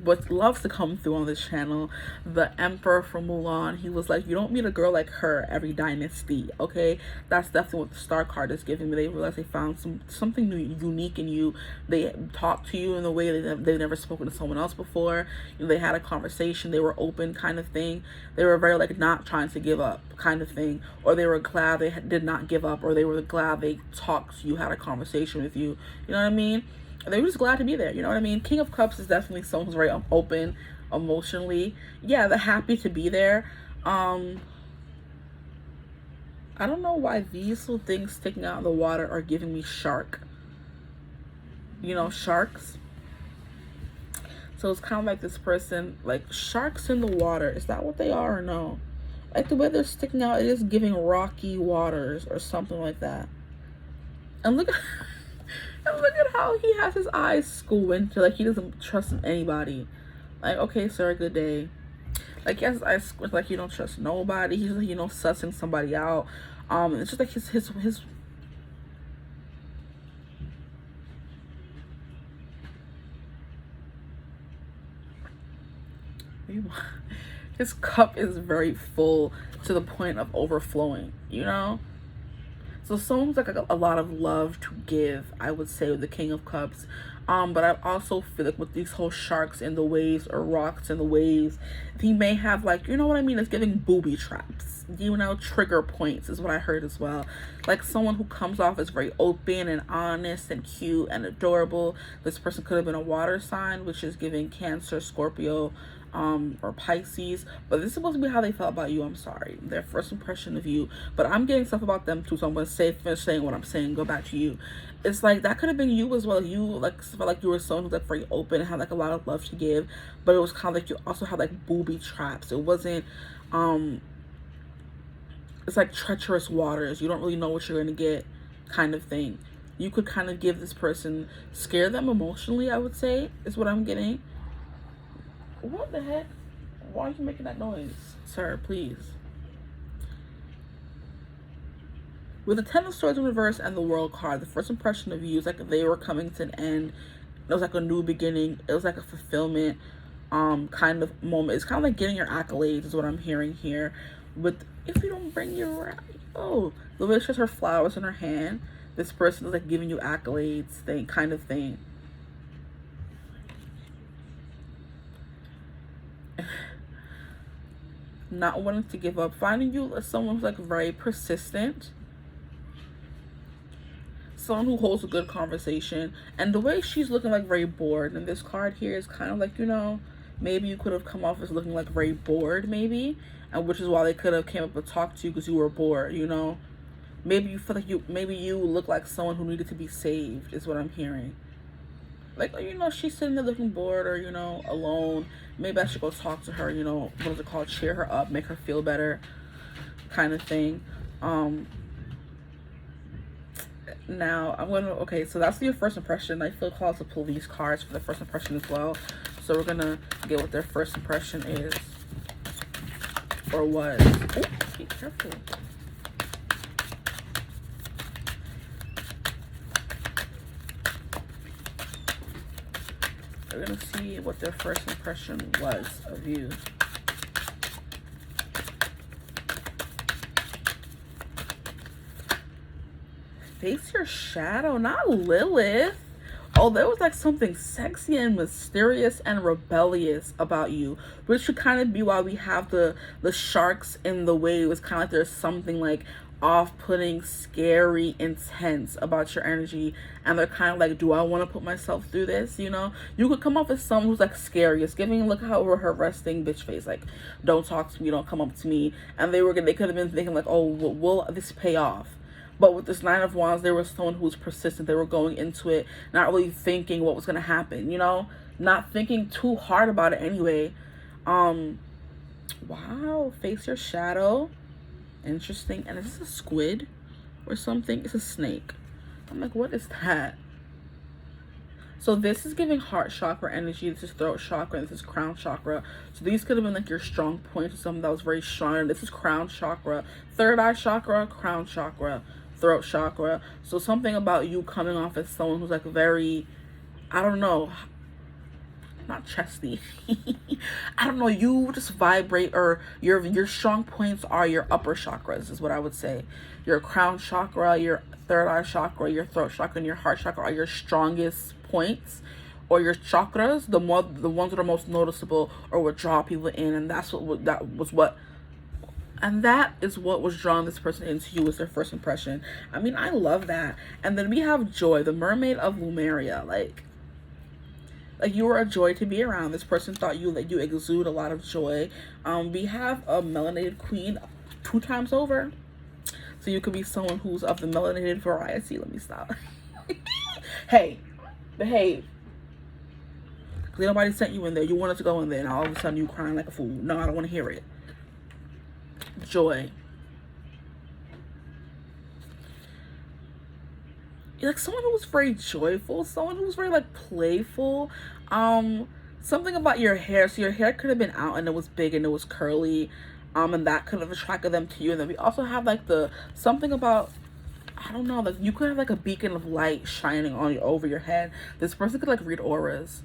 what loves to come through on this channel, the Emperor from Mulan. He was like, you don't meet a girl like her every dynasty, okay? That's definitely what the Star card is giving me. They realized they found something new, unique in you. They talked to you in a way they've never spoken to someone else before. They had a conversation, they were open kind of thing. They were very like not trying to give up kind of thing, or they were glad they did not give up, or they were glad they talked to you, had a conversation with you, you know what I mean? They were just glad to be there, you know what I mean? King of Cups is definitely someone who's very open emotionally. Yeah, they're happy to be there. I don't know why these little things sticking out of the water are giving me shark, you know, sharks. So it's kind of like this person, like sharks in the water. Is that what they are or no? Like the way they're sticking out, it is giving rocky waters or something like that. And look at how he has his eyes squinted. Like he doesn't trust anybody. Like, okay, sir, good day. Like he has his eyes squinted like you don't trust nobody. He's like, you know, sussing somebody out. It's just like his his cup is very full to the point of overflowing, you know? So someone's like a lot of love to give, I would say, with the King of Cups. But I also feel like with these whole sharks in the waves or rocks in the waves, he may have like, you know what I mean? It's giving booby traps, you know, trigger points is what I heard as well. Like someone who comes off as very open and honest and cute and adorable. This person could have been a water sign, which is giving Cancer, Scorpio, or Pisces, but this is supposed to be how they felt about you. I'm sorry, their first impression of you, but I'm getting stuff about them too, so I'm gonna finish saying what I'm saying, go back to you. It's like that could have been you as well. You like felt like you were someone who's like very open and had like a lot of love to give, but it was kind of like you also had like booby traps. It wasn't it's like treacherous waters. You don't really know what you're gonna get kind of thing. You could kind of give this person, scare them emotionally, I would say, is what I'm getting. What the heck? Why are you making that noise? Sir, please. With the Ten of Swords in reverse and the World card, the first impression of you is like they were coming to an end. It was like a new beginning. It was like a fulfillment kind of moment. It's kind of like getting your accolades is what I'm hearing here. With if you don't bring your the way she has her flowers in her hand, this person is like giving you accolades kind of thing. Not wanting to give up, finding you as someone who's like very persistent, someone who holds a good conversation. And the way she's looking like very bored, and this card here is kind of like, you know, maybe you could have come off as looking like very bored, maybe, and which is why they could have came up and talked to you because you were bored, you know. Maybe you feel like you look like someone who needed to be saved is what I'm hearing. Like, you know, she's sitting there looking bored or, you know, alone. Maybe I should go talk to her, you know, what is it called? Cheer her up, make her feel better kind of thing. Now, okay, so that's your first impression. I feel called to police cards for the first impression as well. So we're going to get what their first impression is or was. Oh, be careful. We're going to see what their first impression was of you. Face your shadow, not Lilith. Oh, there was like something sexy and mysterious and rebellious about you, which should kind of be why we have the sharks in the wave. It's kind of like there's something like off-putting, scary, intense about your energy, and they're kind of like, do I want to put myself through this? You know, you could come off as someone who's like scary. It's giving, look how her resting bitch face, like, don't talk to me, don't come up to me. And they could have been thinking like, oh, will this pay off? But with this Nine of Wands, there was someone who was persistent. They were going into it not really thinking what was going to happen, you know, not thinking too hard about it anyway. Wow, face your shadow. Interesting. And is this a squid or something? It's a snake. I'm like, what is that? So this is giving heart chakra energy. This is throat chakra. And this is crown chakra. So these could have been like your strong points or something that was very strong. And this is crown chakra, third eye chakra, crown chakra, throat chakra. So something about you coming off as someone who's like very, I don't know, not chesty. I don't know, you just vibrate, or your strong points are your upper chakras is what I would say. Your crown chakra, your third eye chakra, your throat chakra, and your heart chakra are your strongest points, or your chakras, the ones that are most noticeable or would draw people in. And that is what was drawing this person into you, was their first impression. I mean, I love that. And then we have Joy, the mermaid of Lumeria. Like you were a joy to be around. This person thought you exude a lot of joy. We have a melanated queen 2 times over. So you could be someone who's of the melanated variety. Let me stop. Hey, behave. Because nobody sent you in there. You wanted to go in there, and all of a sudden you crying like a fool. No, I don't want to hear it. Joy. You're like someone who was very joyful, someone who was very like playful. Something about your hair. So your hair could have been out and it was big and it was curly. And that could have attracted them to you. And then we also have like something about, I don't know, like you could have like a beacon of light shining on you over your head. This person could like read auras.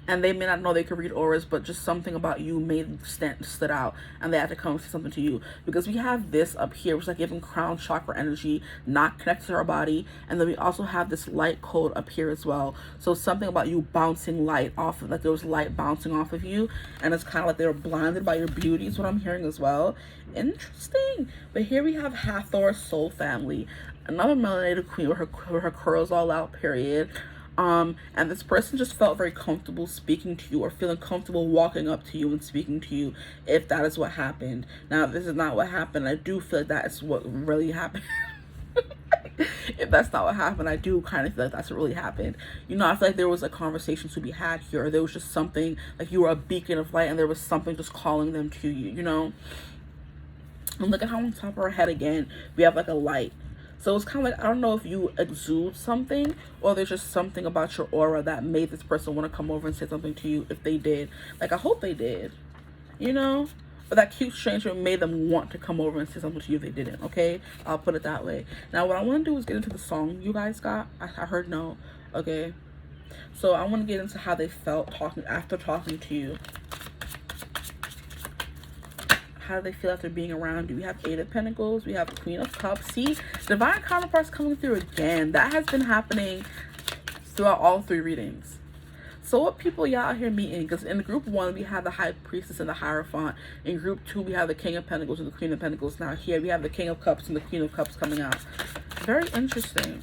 And they may not know they could read auras, but just something about you stood out, and they had to come and say something to you. Because we have this up here, which is like giving crown chakra energy, not connected to our body. And then we also have this light code up here as well. So something about you bouncing light off of, like there was light bouncing off of you, and it's kind of like they were blinded by your beauty is what I'm hearing as well. Interesting. But here we have Hathor Soul Family, another melanated queen with her curls all out, period. And this person just felt very comfortable speaking to you, or feeling comfortable walking up to you and speaking to you, if that is what happened. Now, if this is not what happened, I do feel like that is what really happened. If that's not what happened, I do kind of feel like that's what really happened. You know, I feel like there was a conversation to be had here, or there was just something, like you were a beacon of light and there was something just calling them to you, you know? And look at how on top of her head again, we have like a light. So it's kind of like, I don't know if you exude something, or there's just something about your aura that made this person want to come over and say something to you. If they did, like, I hope they did, you know. But that cute stranger made them want to come over and say something to you if they didn't. Okay, I'll put it that way. Now what I want to do is get into the song you guys got. I heard no. Okay, so I want to get into how they felt after talking to you. How do they feel after being around you? We have Eight of Pentacles. We have Queen of Cups. See, divine counterparts coming through again. That has been happening throughout all 3 readings. So what people y'all out here meeting? Because in group 1, we have the High Priestess and the Hierophant. In group 2, we have the King of Pentacles and the Queen of Pentacles. Now here, we have the King of Cups and the Queen of Cups coming out. Very interesting.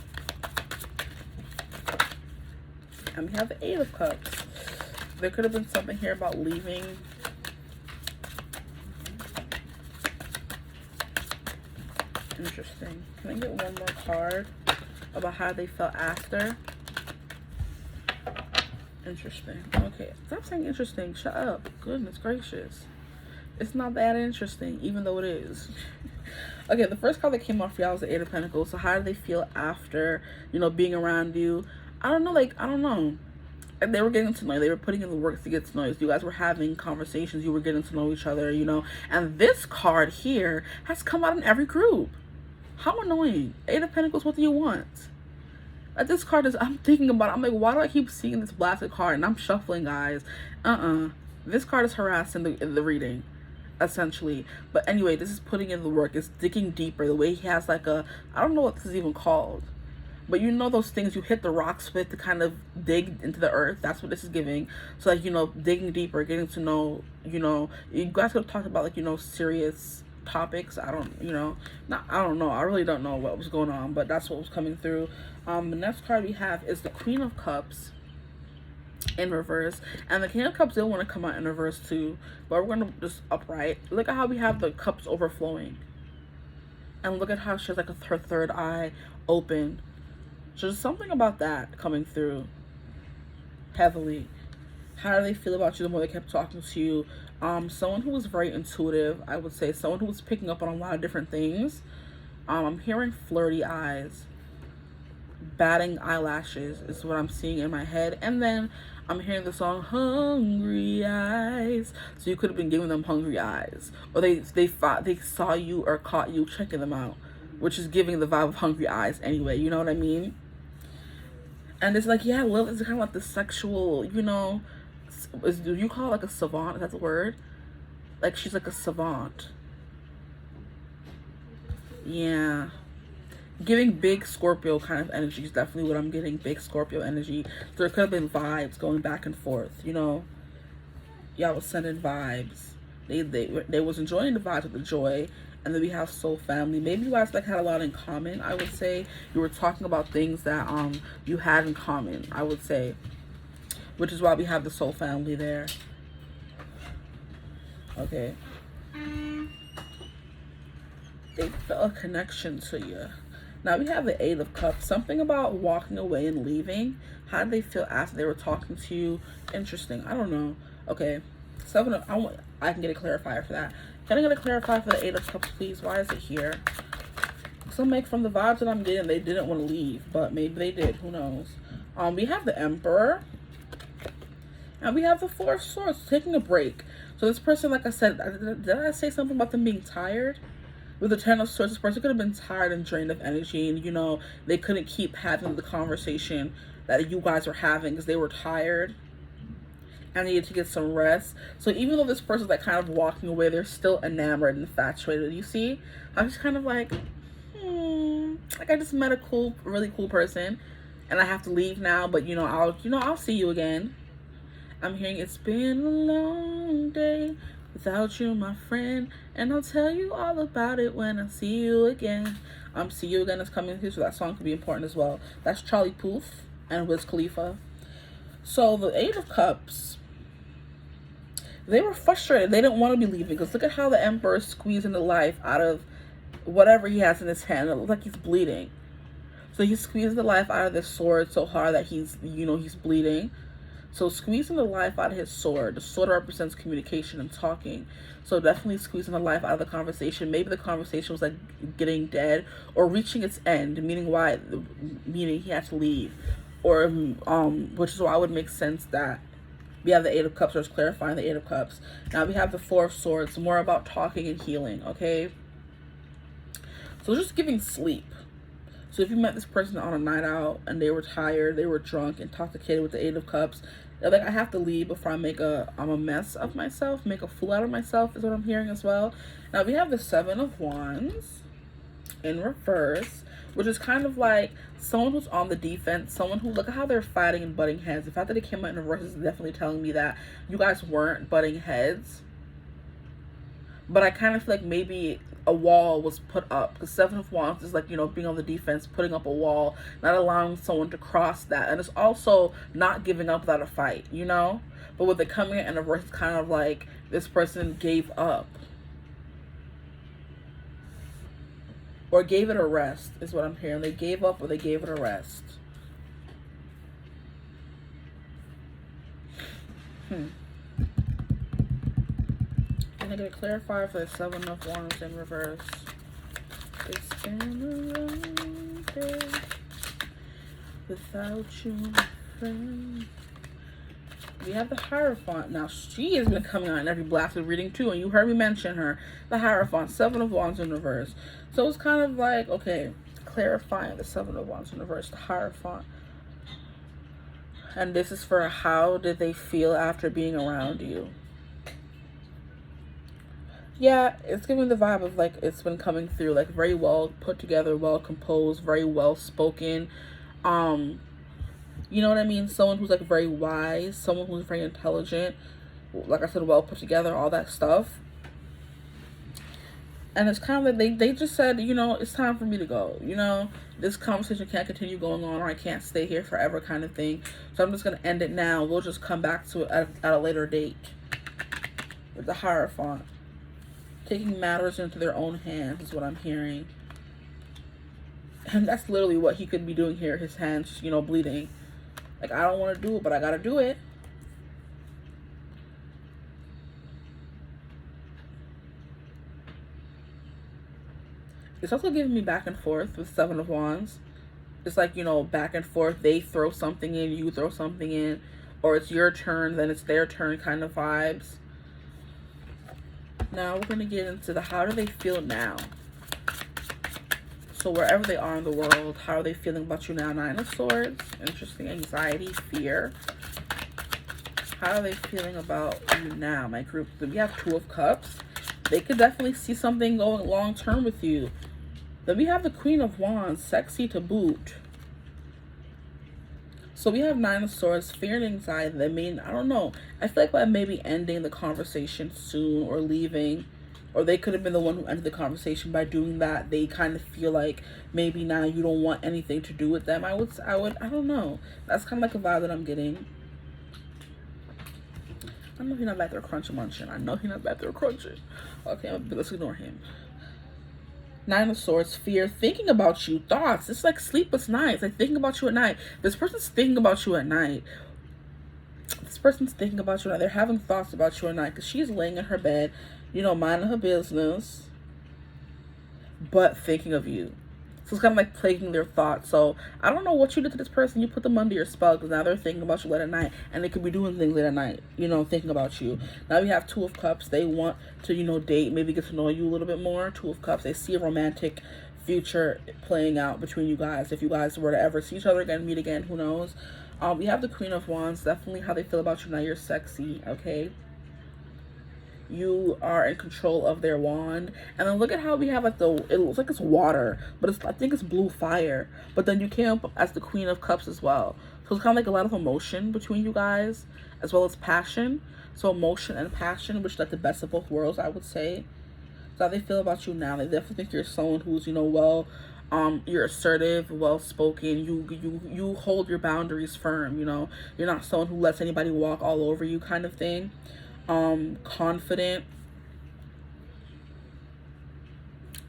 And we have the Eight of Cups. There could have been something here about leaving. Interesting. Can I get one more card about how they felt after? Interesting. Okay, stop saying interesting. Shut up. Goodness gracious. It's not that interesting, even though it is. Okay, the first card that came off for y'all was the Eight of Pentacles. So how do they feel after, you know, being around you? I don't know, like, I don't know. And they were getting to know you. They were putting in the work to get to know you. You guys were having conversations. You were getting to know each other, you know. And this card here has come out in every group. How annoying. Eight of Pentacles, what do you want? Like, this card is, I'm thinking about it. I'm like, why do I keep seeing this blasted card? And I'm shuffling, guys. This card is harassing in the reading, essentially. But anyway, this is putting in the work. It's digging deeper. The way he has like a, I don't know what this is even called. But you know those things you hit the rocks with to kind of dig into the earth? That's what this is giving. So, like, you know, digging deeper, getting to know, you know, you guys could have talked about, like, you know, serious topics. I don't know. I really don't know what was going on, but that's what was coming through. The next card we have is the Queen of Cups in reverse. And the King of Cups didn't want to come out in reverse too. But we're going to just upright. Look at how we have the cups overflowing. And look at how she has like her third eye open. So there's something about that coming through heavily. How do they feel about you the more they kept talking to you? Someone who was very intuitive, I would say. Someone who was picking up on a lot of different things. I'm hearing flirty eyes. Batting eyelashes is what I'm seeing in my head. And then I'm hearing the song Hungry Eyes. So you could have been giving them hungry eyes. Or they saw you or caught you checking them out. Which is giving the vibe of hungry eyes anyway. You know what I mean? And it's like, yeah, Lilith is kind of like the sexual, you know, do you call it like a savant? Is that the word? Like, she's like a savant. Yeah. Giving big Scorpio kind of energy is definitely what I'm getting. Big Scorpio energy. So there could have been vibes going back and forth, you know. Y'all was sending vibes. They was enjoying the vibes with the joy. And then we have soul family. Maybe you guys like had a lot in common, I would say. You were talking about things that you had in common, I would say. Which is why we have the soul family there. Okay. They felt a connection to you. Now we have the Eight of Cups. Something about walking away and leaving. How did they feel after they were talking to you? Interesting. I don't know. Okay. I can get a clarifier for that. Can I get a clarifier for the Eight of Cups, please? Why is it here? So, like, from the vibes that I'm getting, they didn't want to leave, but maybe they did. Who knows? We have the Emperor, and we have the Four of Swords, taking a break. So this person, like I said, did I say something about them being tired? With the Ten of Swords, this person could have been tired and drained of energy, and, you know, they couldn't keep having the conversation that you guys were having because they were tired. I needed to get some rest. So even though this person's like kind of walking away, they're still enamored and infatuated. You see? I'm just kind of like, like I just met a really cool person, and I have to leave now. But I'll see you again. I'm hearing it's been a long day without you, my friend, and I'll tell you all about it when I see you again. See You Again is coming here, so that song could be important as well. That's Charlie Puth and Wiz Khalifa. So the Eight of Cups. They were frustrated. They didn't want to be leaving because look at how the Emperor is squeezing the life out of whatever he has in his hand. It looks like he's bleeding. So he's squeezing the life out of this sword so hard that he's bleeding. So squeezing the life out of his sword. The sword represents communication and talking. So definitely squeezing the life out of the conversation. Maybe the conversation was like getting dead or reaching its end, meaning he had to leave. Or which is why it would make sense that we have the Eight of Cups, or it's clarifying the Eight of Cups. Now we have the Four of Swords, more about talking and healing, okay? So just giving sleep. So if you met this person on a night out and they were tired, they were drunk, intoxicated with the Eight of Cups, they're like, I have to leave before I make a mess of myself, make a fool out of myself, is what I'm hearing as well. Now we have the Seven of Wands in reverse, which is kind of like someone who's on the defense, someone who, look at how they're fighting and butting heads. The fact that it came out in reverse is definitely telling me that you guys weren't butting heads. But I kind of feel like maybe a wall was put up, because Seven of Wands is like, you know, being on the defense, putting up a wall, not allowing someone to cross that. And it's also not giving up without a fight, you know? But with it coming in reverse, it's kind of like this person gave up. Or gave it a rest, is what I'm hearing. They gave up or they gave it a rest. I'm going to clarify for the Seven of Wands in reverse. It's been a long day without you, my friend. We have the Hierophant. Now, she has been coming on in every blasted reading too, and you heard me mention her. The Hierophant, Seven of Wands in reverse. So it's kind of like, okay, clarifying the Seven of Wands in reverse, the Hierophant. And this is for how did they feel after being around you. Yeah, it's giving the vibe of like it's been coming through, like very well put together, well composed, very well spoken. You know what I mean? Someone who's like very wise, someone who's very intelligent, like I said, well put together, all that stuff. And it's kind of like they just said, you know, it's time for me to go. You know, this conversation can't continue going on, or I can't stay here forever, kind of thing. So I'm just going to end it now. We'll just come back to it at a later date. With the Hierophant. Taking matters into their own hands is what I'm hearing. And that's literally what he could be doing here. His hands, you know, bleeding. Like, I don't want to do it, but I got to do it. It's also giving me back and forth with Seven of Wands. It's like, you know, back and forth. They throw something in, you throw something in. Or it's your turn, then it's their turn kind of vibes. Now we're going to get into the how do they feel now. So wherever they are in the world, how are they feeling about you now? Nine of Swords. Interesting. Anxiety, fear. How are they feeling about you now, my group? We have Two of Cups. They could definitely see something going long term with you. Then we have the Queen of Wands, sexy to boot. So we have Nine of Swords, fear and anxiety. I mean, I don't know. I feel like that may be ending the conversation soon or leaving. Or they could have been the one who ended the conversation by doing that. They kind of feel like maybe now you don't want anything to do with them. I don't know. That's kind of like a vibe that I'm getting. I know he's not back there crunching munching. I know he's not back there crunching. Okay, let's ignore him. Nine of Swords, fear, thinking about you, thoughts. It's like sleepless nights, like thinking about you at night. This person's thinking about you at night. This person's thinking about you at night. They're having thoughts about you at night because she's laying in her bed, you know, minding her business, but thinking of you. So it's kind of like plaguing their thoughts. So I don't know what you did to this person. You put them under your spell because now they're thinking about you late at night, and they could be doing things late at night, you know, thinking about you. Now we have Two of Cups. They want to, you know, date, maybe get to know you a little bit more. Two of Cups. They see a romantic future playing out between you guys. If you guys were to ever see each other again, meet again, who knows? We have the Queen of Wands. Definitely how they feel about you now. You're sexy, okay? You are in control of their wand. And then look at how we have like it looks like it's water, but I think it's blue fire. But then you came up as the Queen of Cups as well. So it's kind of like a lot of emotion between you guys, as well as passion. So emotion and passion, which is like the best of both worlds, I would say. So how they feel about you now. They definitely think you're someone who's, you know, well, you're assertive, well-spoken. You hold your boundaries firm, you know. You're not someone who lets anybody walk all over you kind of thing. Confident.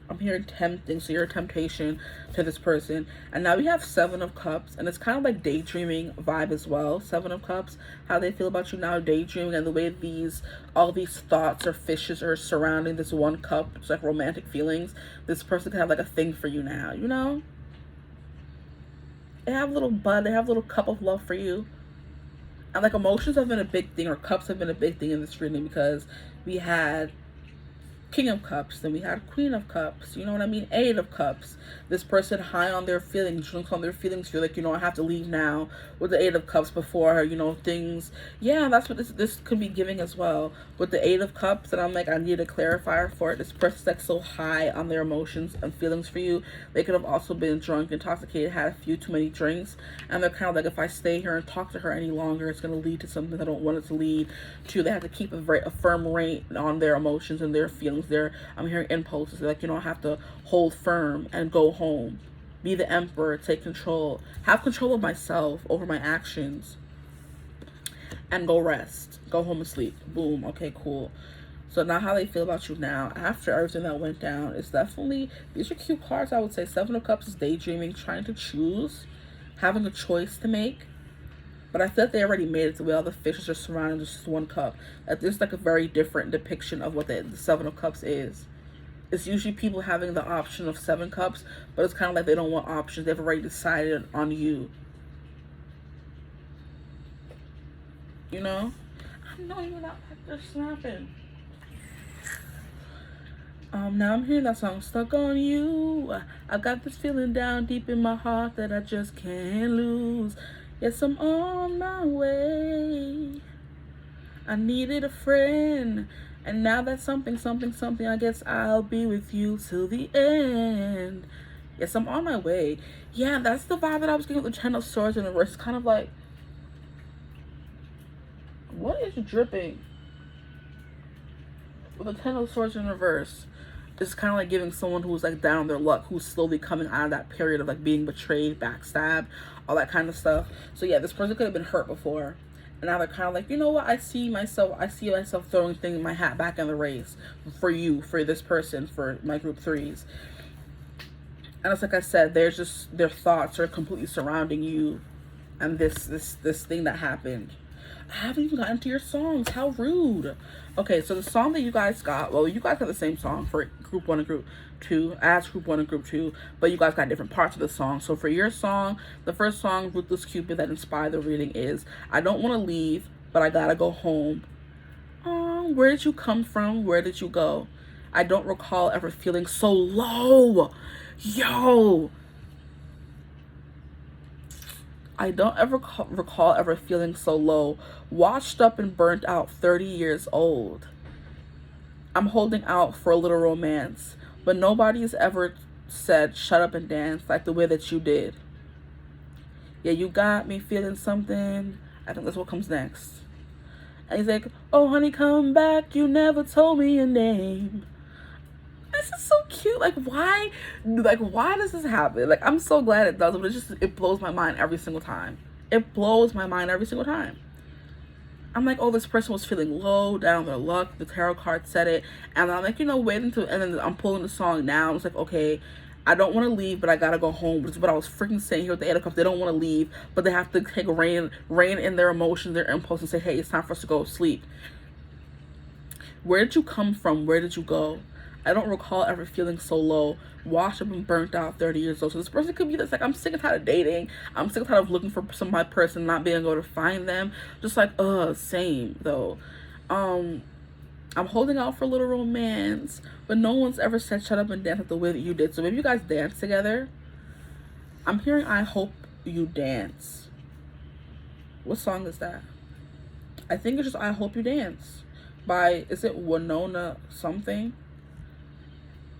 I'm hearing tempting, so you're a temptation to this person. And now we have Seven of Cups, and it's kind of like daydreaming vibe as well. Seven of Cups, how they feel about you now, daydreaming, and the way all these thoughts or fishes are surrounding this one cup. It's like romantic feelings. This person can have like a thing for you now, you know? They have a little bud, they have a little cup of love for you. And like emotions have been a big thing, or cups have been a big thing in this reading, because we had King of Cups, then we had Queen of Cups, you know what I mean? Eight of Cups. This person high on their feelings, drunk on their feelings, feel like, you know, I have to leave now, with the Eight of Cups before, you know, things. Yeah, that's what this could be giving as well. With the Eight of Cups, and I'm like, I need a clarifier for it. This person's like so high on their emotions and feelings for you. They could have also been drunk, intoxicated, had a few too many drinks, and they're kind of like, if I stay here and talk to her any longer, it's going to lead to something I don't want it to lead to. They have to keep a firm rein on their emotions and their feelings. I'm hearing impulses, like, you know, I have to hold firm and go home, be the emperor, take control, have control of myself over my actions, and go rest, go home and sleep. Boom. Okay, cool. So now how they feel about you now after everything that went down is definitely, these are cute cards. I would say Seven of Cups is daydreaming, trying to choose, having a choice to make. But I feel like they already made it to where all the fishes are surrounding just one cup. That there's like a very different depiction of what the Seven of Cups is. It's usually people having the option of Seven Cups, but it's kind of like they don't want options. They've already decided on you. You know? I know you're not like they're snapping. Now I'm hearing that song, Stuck on You. I've got this feeling down deep in my heart that I just can't lose. Yes, I'm on my way. I needed a friend, and now that's something, I guess I'll be with you till the end. Yes, I'm on my way. Yeah, that's the vibe that I was getting with the Ten of Swords in reverse. It's kind of like, what is dripping? With the Ten of Swords in reverse, it's kind of like giving someone who's like down on their luck, who's slowly coming out of that period of like being betrayed, backstabbed, all that kind of stuff. So yeah, this person could have been hurt before, and now they're kind of like, you know what, I see myself throwing my hat back in the race for you, for this person, for my group threes. And it's like I said, there's just, their thoughts are completely surrounding you and this thing that happened. I haven't even gotten to your songs. How rude. Okay, so the song that you guys got, well, you guys got the same song for group 1 and group 2, as group 1 and group 2, but you guys got different parts of the song. So for your song, the first song, Ruthless Cupid, that inspired the reading is, I don't want to leave, but I gotta go home. Where did you come from? Where did you go? I don't recall ever feeling so low. Yo! I don't ever recall ever feeling so low, washed up and burnt out, 30 years old. I'm holding out for a little romance, but nobody's ever said shut up and dance like the way that you did. Yeah, you got me feeling something. I think that's what comes next. And he's like, oh honey, come back, you never told me your name. This is so cute. Like why does this happen? Like, I'm so glad it does, but it blows my mind every single time. It blows my mind every single time. I'm like, oh, this person was feeling low, down on their luck. The tarot card said it, and I'm like, you know, wait until, and then I'm pulling the song now. It's like, okay, I don't want to leave, but I gotta go home. Which is what I was freaking saying here with the Eight of Cups. They don't want to leave, but they have to take rein in their emotions, their impulse, and say, hey, it's time for us to go to sleep. Where did you come from? Where did you go? I don't recall ever feeling so low, washed up and burnt out, 30 years old. So this person could be this, like, I'm sick and tired of dating. I'm sick and tired of looking for my person, not being able to find them. Just like, same though. I'm holding out for a little romance, but no one's ever said shut up and dance like the way that you did. So maybe you guys dance together. I'm hearing I hope you dance. What song is that? I think it's just I Hope You Dance by, is it Winona something?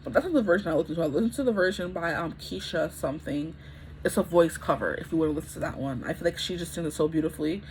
But that's not the version I listened to. I listened to the version by Keisha something. It's a voice cover, if you want to listen to that one. I feel like she just sings it so beautifully.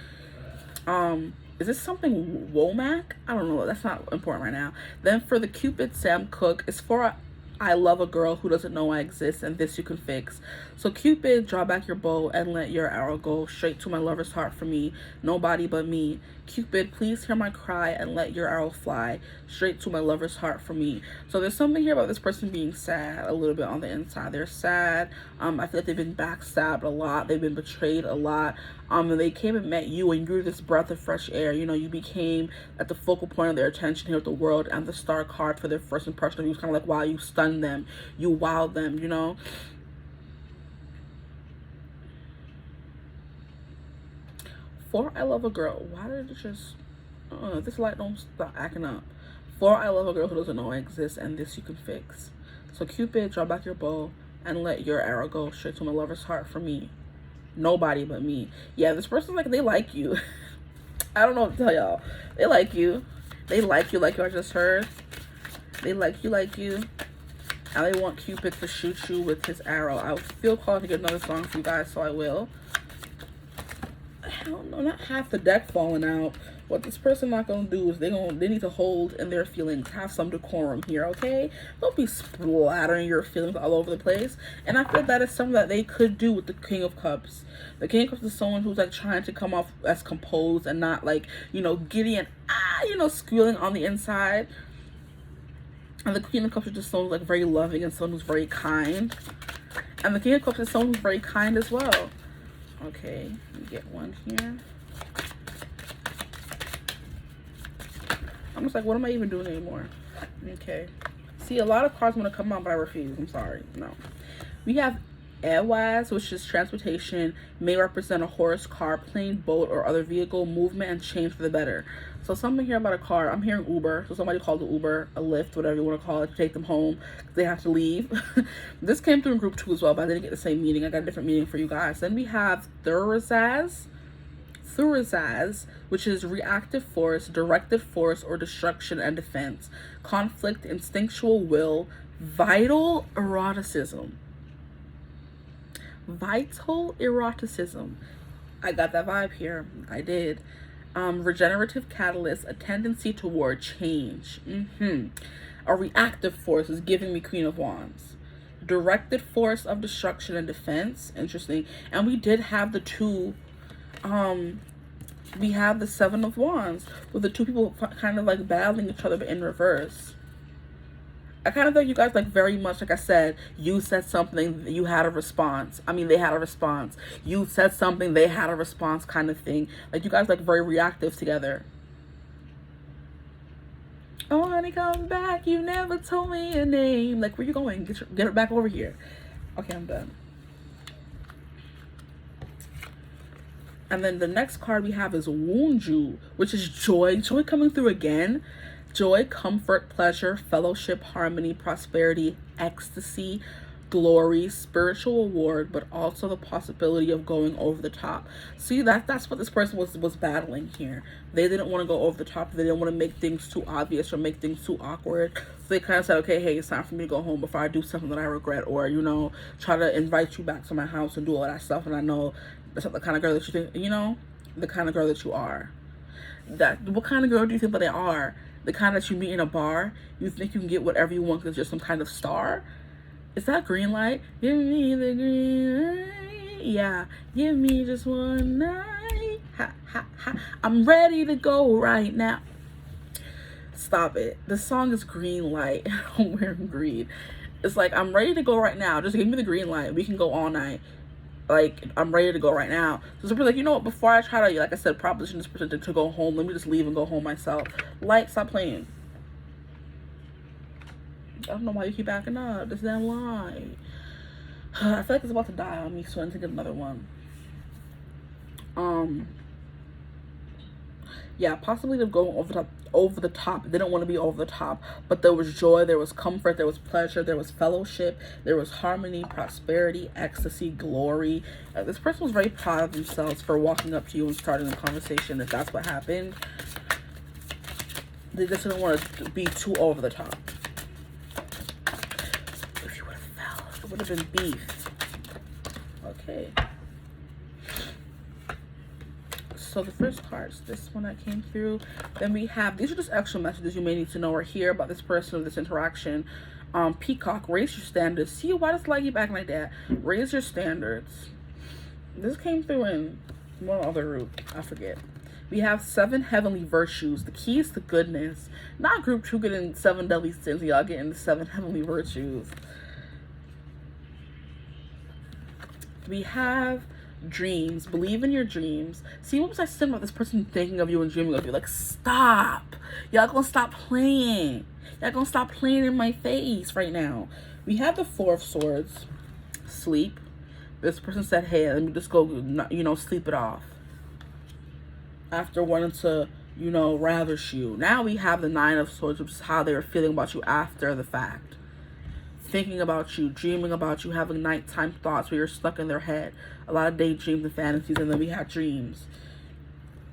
Is this something Womack? I don't know. That's not important right now. Then for the Cupid, Sam Cooke, it's for I love a girl who doesn't know I exist, and this you can fix. So Cupid, draw back your bow and let your arrow go straight to my lover's heart for me, nobody but me. Cupid, please hear my cry and let your arrow fly straight to my lover's heart for me. So there's something here about this person being sad a little bit on the inside. They're sad. I feel like they've been backstabbed a lot. They've been betrayed a lot. And they came and met you, and you were this breath of fresh air. You know, you became at the focal point of their attention here with the world, and the star card for their first impression of you was kind of like, wow, you stunned them, you wowed them, you know. For I love a girl. Why did it just this light don't stop acting up? For I love a girl who doesn't know I exist, and this you can fix. So Cupid, draw back your bow and let your arrow go straight to my lover's heart for me, nobody but me. Yeah, this person's like, they like you. I don't know what to tell y'all. They like you. They like you like I just heard. They like you. And they want Cupid to shoot you with his arrow. I feel called to get another song for you guys, so I will. I don't know, not half the deck falling out. What this person not gonna do is they need to hold in their feelings, have some decorum here, okay? Don't be splattering your feelings all over the place. And I feel that is something that they could do with the King of Cups. The King of Cups is someone who's like trying to come off as composed and not like, you know, giddy and squealing on the inside. And the Queen of Cups is just someone who's like very loving and someone who's very kind. And the King of Cups is someone who's very kind as well. Okay, let me get one here. I'm just like, what am I even doing anymore? Okay. See, a lot of cards want to come out, but I refuse. I'm sorry. No. We have Airwise, which is transportation, may represent a horse, car, plane, boat, or other vehicle, movement, and change for the better. So something here about a car. I'm hearing Uber. So somebody called the Uber, a Lyft, whatever you want to call it, to take them home because they have to leave. This came through in group 2 as well, but I didn't get the same meaning. I got a different meaning for you guys. Then we have Thurizaz, which is reactive force, directed force, or destruction and defense, conflict, instinctual will, vital eroticism. Vital eroticism. I got that vibe here. I did. Regenerative catalyst, a tendency toward change. A reactive force is giving me Queen of Wands. Directed force of destruction and defense. Interesting. And we did have the two. We have the Seven of Wands with the two people kind of like battling each other, but in reverse. I kind of think you guys like very much, like I said, you said something, you had a response. I mean, they had a response. You said something, they had a response kind of thing. Like you guys like very reactive together. Oh, honey, come back. You never told me your name. Like, where you going? Get it back over here. Okay, I'm done. And then the next card we have is Wunju, which is joy. Joy coming through again. Joy, comfort, pleasure, fellowship, harmony, prosperity, ecstasy, glory, spiritual reward, but also the possibility of going over the top. See, that's what this person was battling here. They didn't want to go over the top. They didn't want to make things too obvious or make things too awkward. So they kind of said, okay, hey, it's time for me to go home before I do something that I regret, or, you know, try to invite you back to my house and do all that stuff. And I know that's not the kind of girl that you think, you know, the kind of girl that you are. What kind of girl do you think that they are? The kind that you meet in a bar, you think you can get whatever you want because you're some kind of star? Is that green light? Give me the green light. Yeah, give me just one night. Ha, ha, ha. I'm ready to go right now. Stop it. The song is green light. I'm wearing green. It's like, I'm ready to go right now. Just give me the green light. We can go all night. Like, I'm ready to go right now. So somebody's like, you know what, before I try to, like I said, proposition this person to go home, let me just leave and go home myself. Like, stop playing. I don't know why you keep backing up. This damn lie. I feel like it's about to die on me, so I need to get another one. Yeah, possibly they're going over the top. They don't want to be over the top, but there was joy, there was comfort, there was pleasure, there was fellowship, there was harmony, prosperity, ecstasy, glory. This person was very proud of themselves for walking up to you and starting a conversation. If that's what happened, they just didn't want to be too over the top. If you would have fell, it would have been beef. Okay. So the first card's this one that came through. Then we have, these are just extra messages you may need to know or hear about this person or this interaction. Peacock, raise your standards. See, why does life keep acting like that? Raise your standards. This came through in one other group. I forget. We have 7 heavenly virtues. The keys to goodness. Not group 2 getting 7 deadly sins. Y'all getting the 7 heavenly virtues. We have dreams. Believe in your dreams. See, what was I saying about this person thinking of you and dreaming of you? Like, stop. Y'all gonna stop playing. Y'all gonna stop playing in my face right now. We have the 4 of Swords. Sleep. This person said, hey, let me just go, sleep it off. After wanting to, ravish you. Now we have the 9 of Swords, which is how they were feeling about you after the fact. Thinking about you, dreaming about you, having nighttime thoughts where you're stuck in their head. A lot of daydreams and fantasies, and then we have dreams.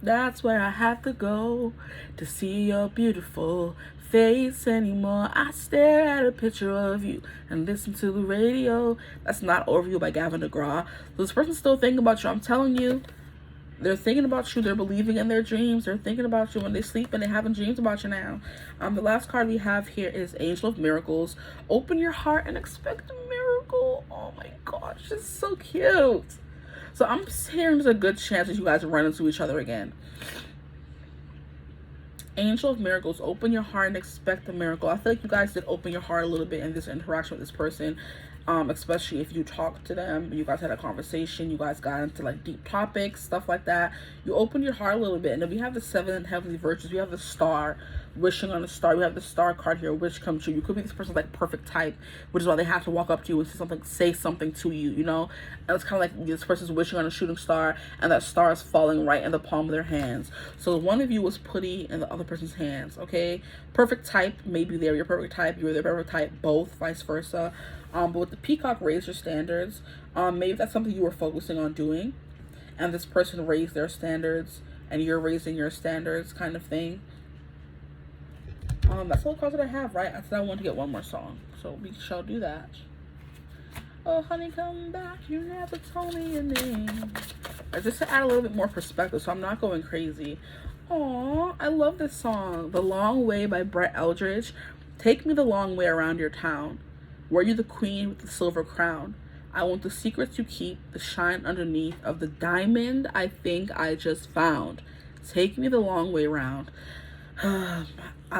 That's where I have to go to see your beautiful face anymore. I stare at a picture of you and listen to the radio. That's not Overview by Gavin DeGraw. This person's still thinking about you. I'm telling you, they're thinking about you. They're believing in their dreams. They're thinking about you when they sleep, and they're having dreams about you now. The last card we have here is Angel of Miracles. Open your heart and expect a miracle. Oh my gosh, it's so cute. So I'm hearing there's a good chance that you guys run into each other again. Angel of Miracles, open your heart and expect a miracle. I feel like you guys did open your heart a little bit in this interaction with this person, especially if you talked to them, you guys had a conversation, you guys got into like deep topics, stuff like that. You opened your heart a little bit. And then we have the 7 heavenly virtues. We have the Star, wishing on a star. We have the Star card here, wish come true. You could be this person's like perfect type, which is why they have to walk up to you and say something to you, and it's kind of like this person's wishing on a shooting star, and that star is falling right in the palm of their hands. So one of you was putty in the other person's hands. Okay, perfect type, maybe they're your perfect type, you were their perfect type, both, vice versa. But with the Peacock, raise your standards. Maybe that's something you were focusing on doing, and this person raised their standards and you're raising your standards, kind of thing. That's all the cards that I have, right? I said I wanted to get one more song, so we shall do that. Oh, honey, come back, you never told me your name. Just to add a little bit more perspective, so I'm not going crazy. Aw, I love this song. The Long Way by Brett Eldridge. Take me the long way around your town. Were you the queen with the silver crown? I want the secrets you keep, the shine underneath of the diamond I think I just found. Take me the long way round. I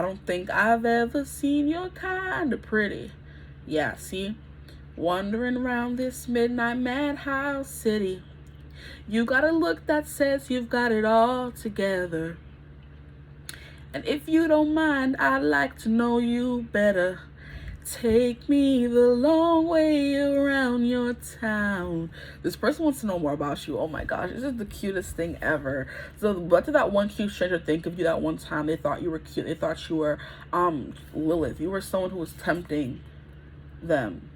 don't think I've ever seen your kind of pretty. Yeah, see? Wandering around this midnight madhouse city. You got a look that says you've got it all together. And if you don't mind, I'd like to know you better. Take me the long way around your town. This person wants to know more about you. Oh my gosh, this is the cutest thing ever. So what did that one cute stranger think of you that one time? They thought you were cute. They thought you were Lilith. You were someone who was tempting them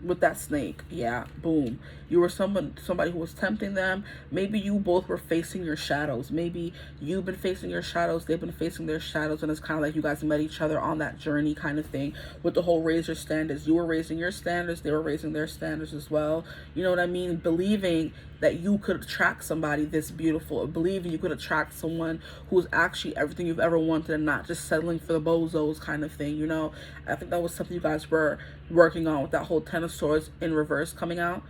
with that snake. Yeah, boom. You were somebody who was tempting them. Maybe you both were facing your shadows. Maybe you've been facing your shadows, they've been facing their shadows, and it's kind of like you guys met each other on that journey, kind of thing. With the whole raise your standards, you were raising your standards, they were raising their standards as well. You know what I mean? Believing that you could attract somebody this beautiful, believing you could attract someone who's actually everything you've ever wanted and not just settling for the bozos, kind of thing. I think that was something you guys were working on with that whole 10 of Swords in reverse coming out.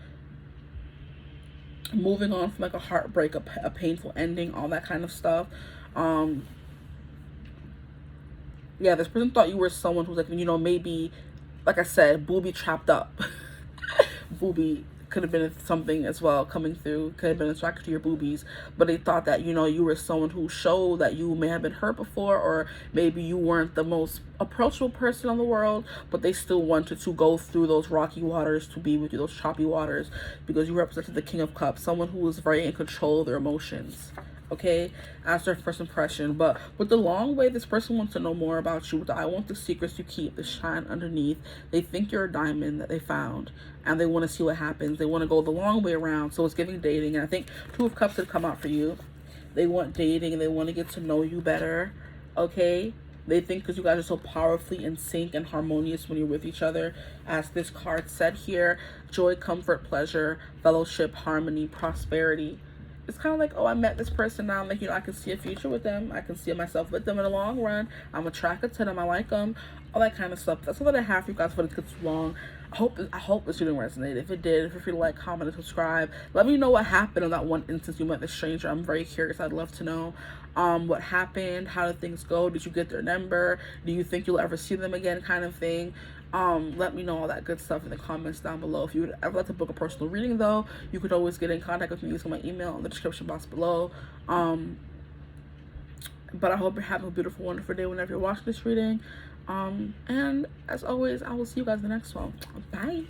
Moving on from like a heartbreak, a painful ending, all that kind of stuff. Yeah, this person thought you were someone who's like, maybe, like I said, booby trapped up. Booby could have been something as well coming through, could have been attracted to your boobies, but they thought that you were someone who showed that you may have been hurt before, or maybe you weren't the most approachable person in the world, but they still wanted to go through those rocky waters to be with you, those choppy waters, because you represented the King of Cups, someone who was very in control of their emotions. Okay, as their first impression. But with the long way, this person wants to know more about you. With the I want the secrets you keep, the shine underneath. They think you're a diamond that they found, and they want to see what happens. They want to go the long way around. So it's giving dating, and I think 2 of Cups had come out for you. They want dating, and they want to get to know you better. Okay, they think because you guys are so powerfully in sync and harmonious when you're with each other, as this card said here: joy, comfort, pleasure, fellowship, harmony, prosperity. it's kind of like, oh, I met this person now. I'm like, you know, I can see a future with them. I can see myself with them in the long run. I'm attracted to them. I like them. All that kind of stuff. That's all that I have for you guys for this long. I hope this reading resonated. If it did, feel free to like, comment, and subscribe. Let me know what happened on that one instance you met the stranger. I'm very curious. I'd love to know what happened. How did things go? Did you get their number? Do you think you'll ever see them again, kind of thing? Let me know all that good stuff in the comments down below. If you would ever like to book a personal reading, though, you could always get in contact with me using my email in the description box below. But I hope you're having a beautiful, wonderful day whenever you're watching this reading. And as always, I will see you guys in the next one. Bye.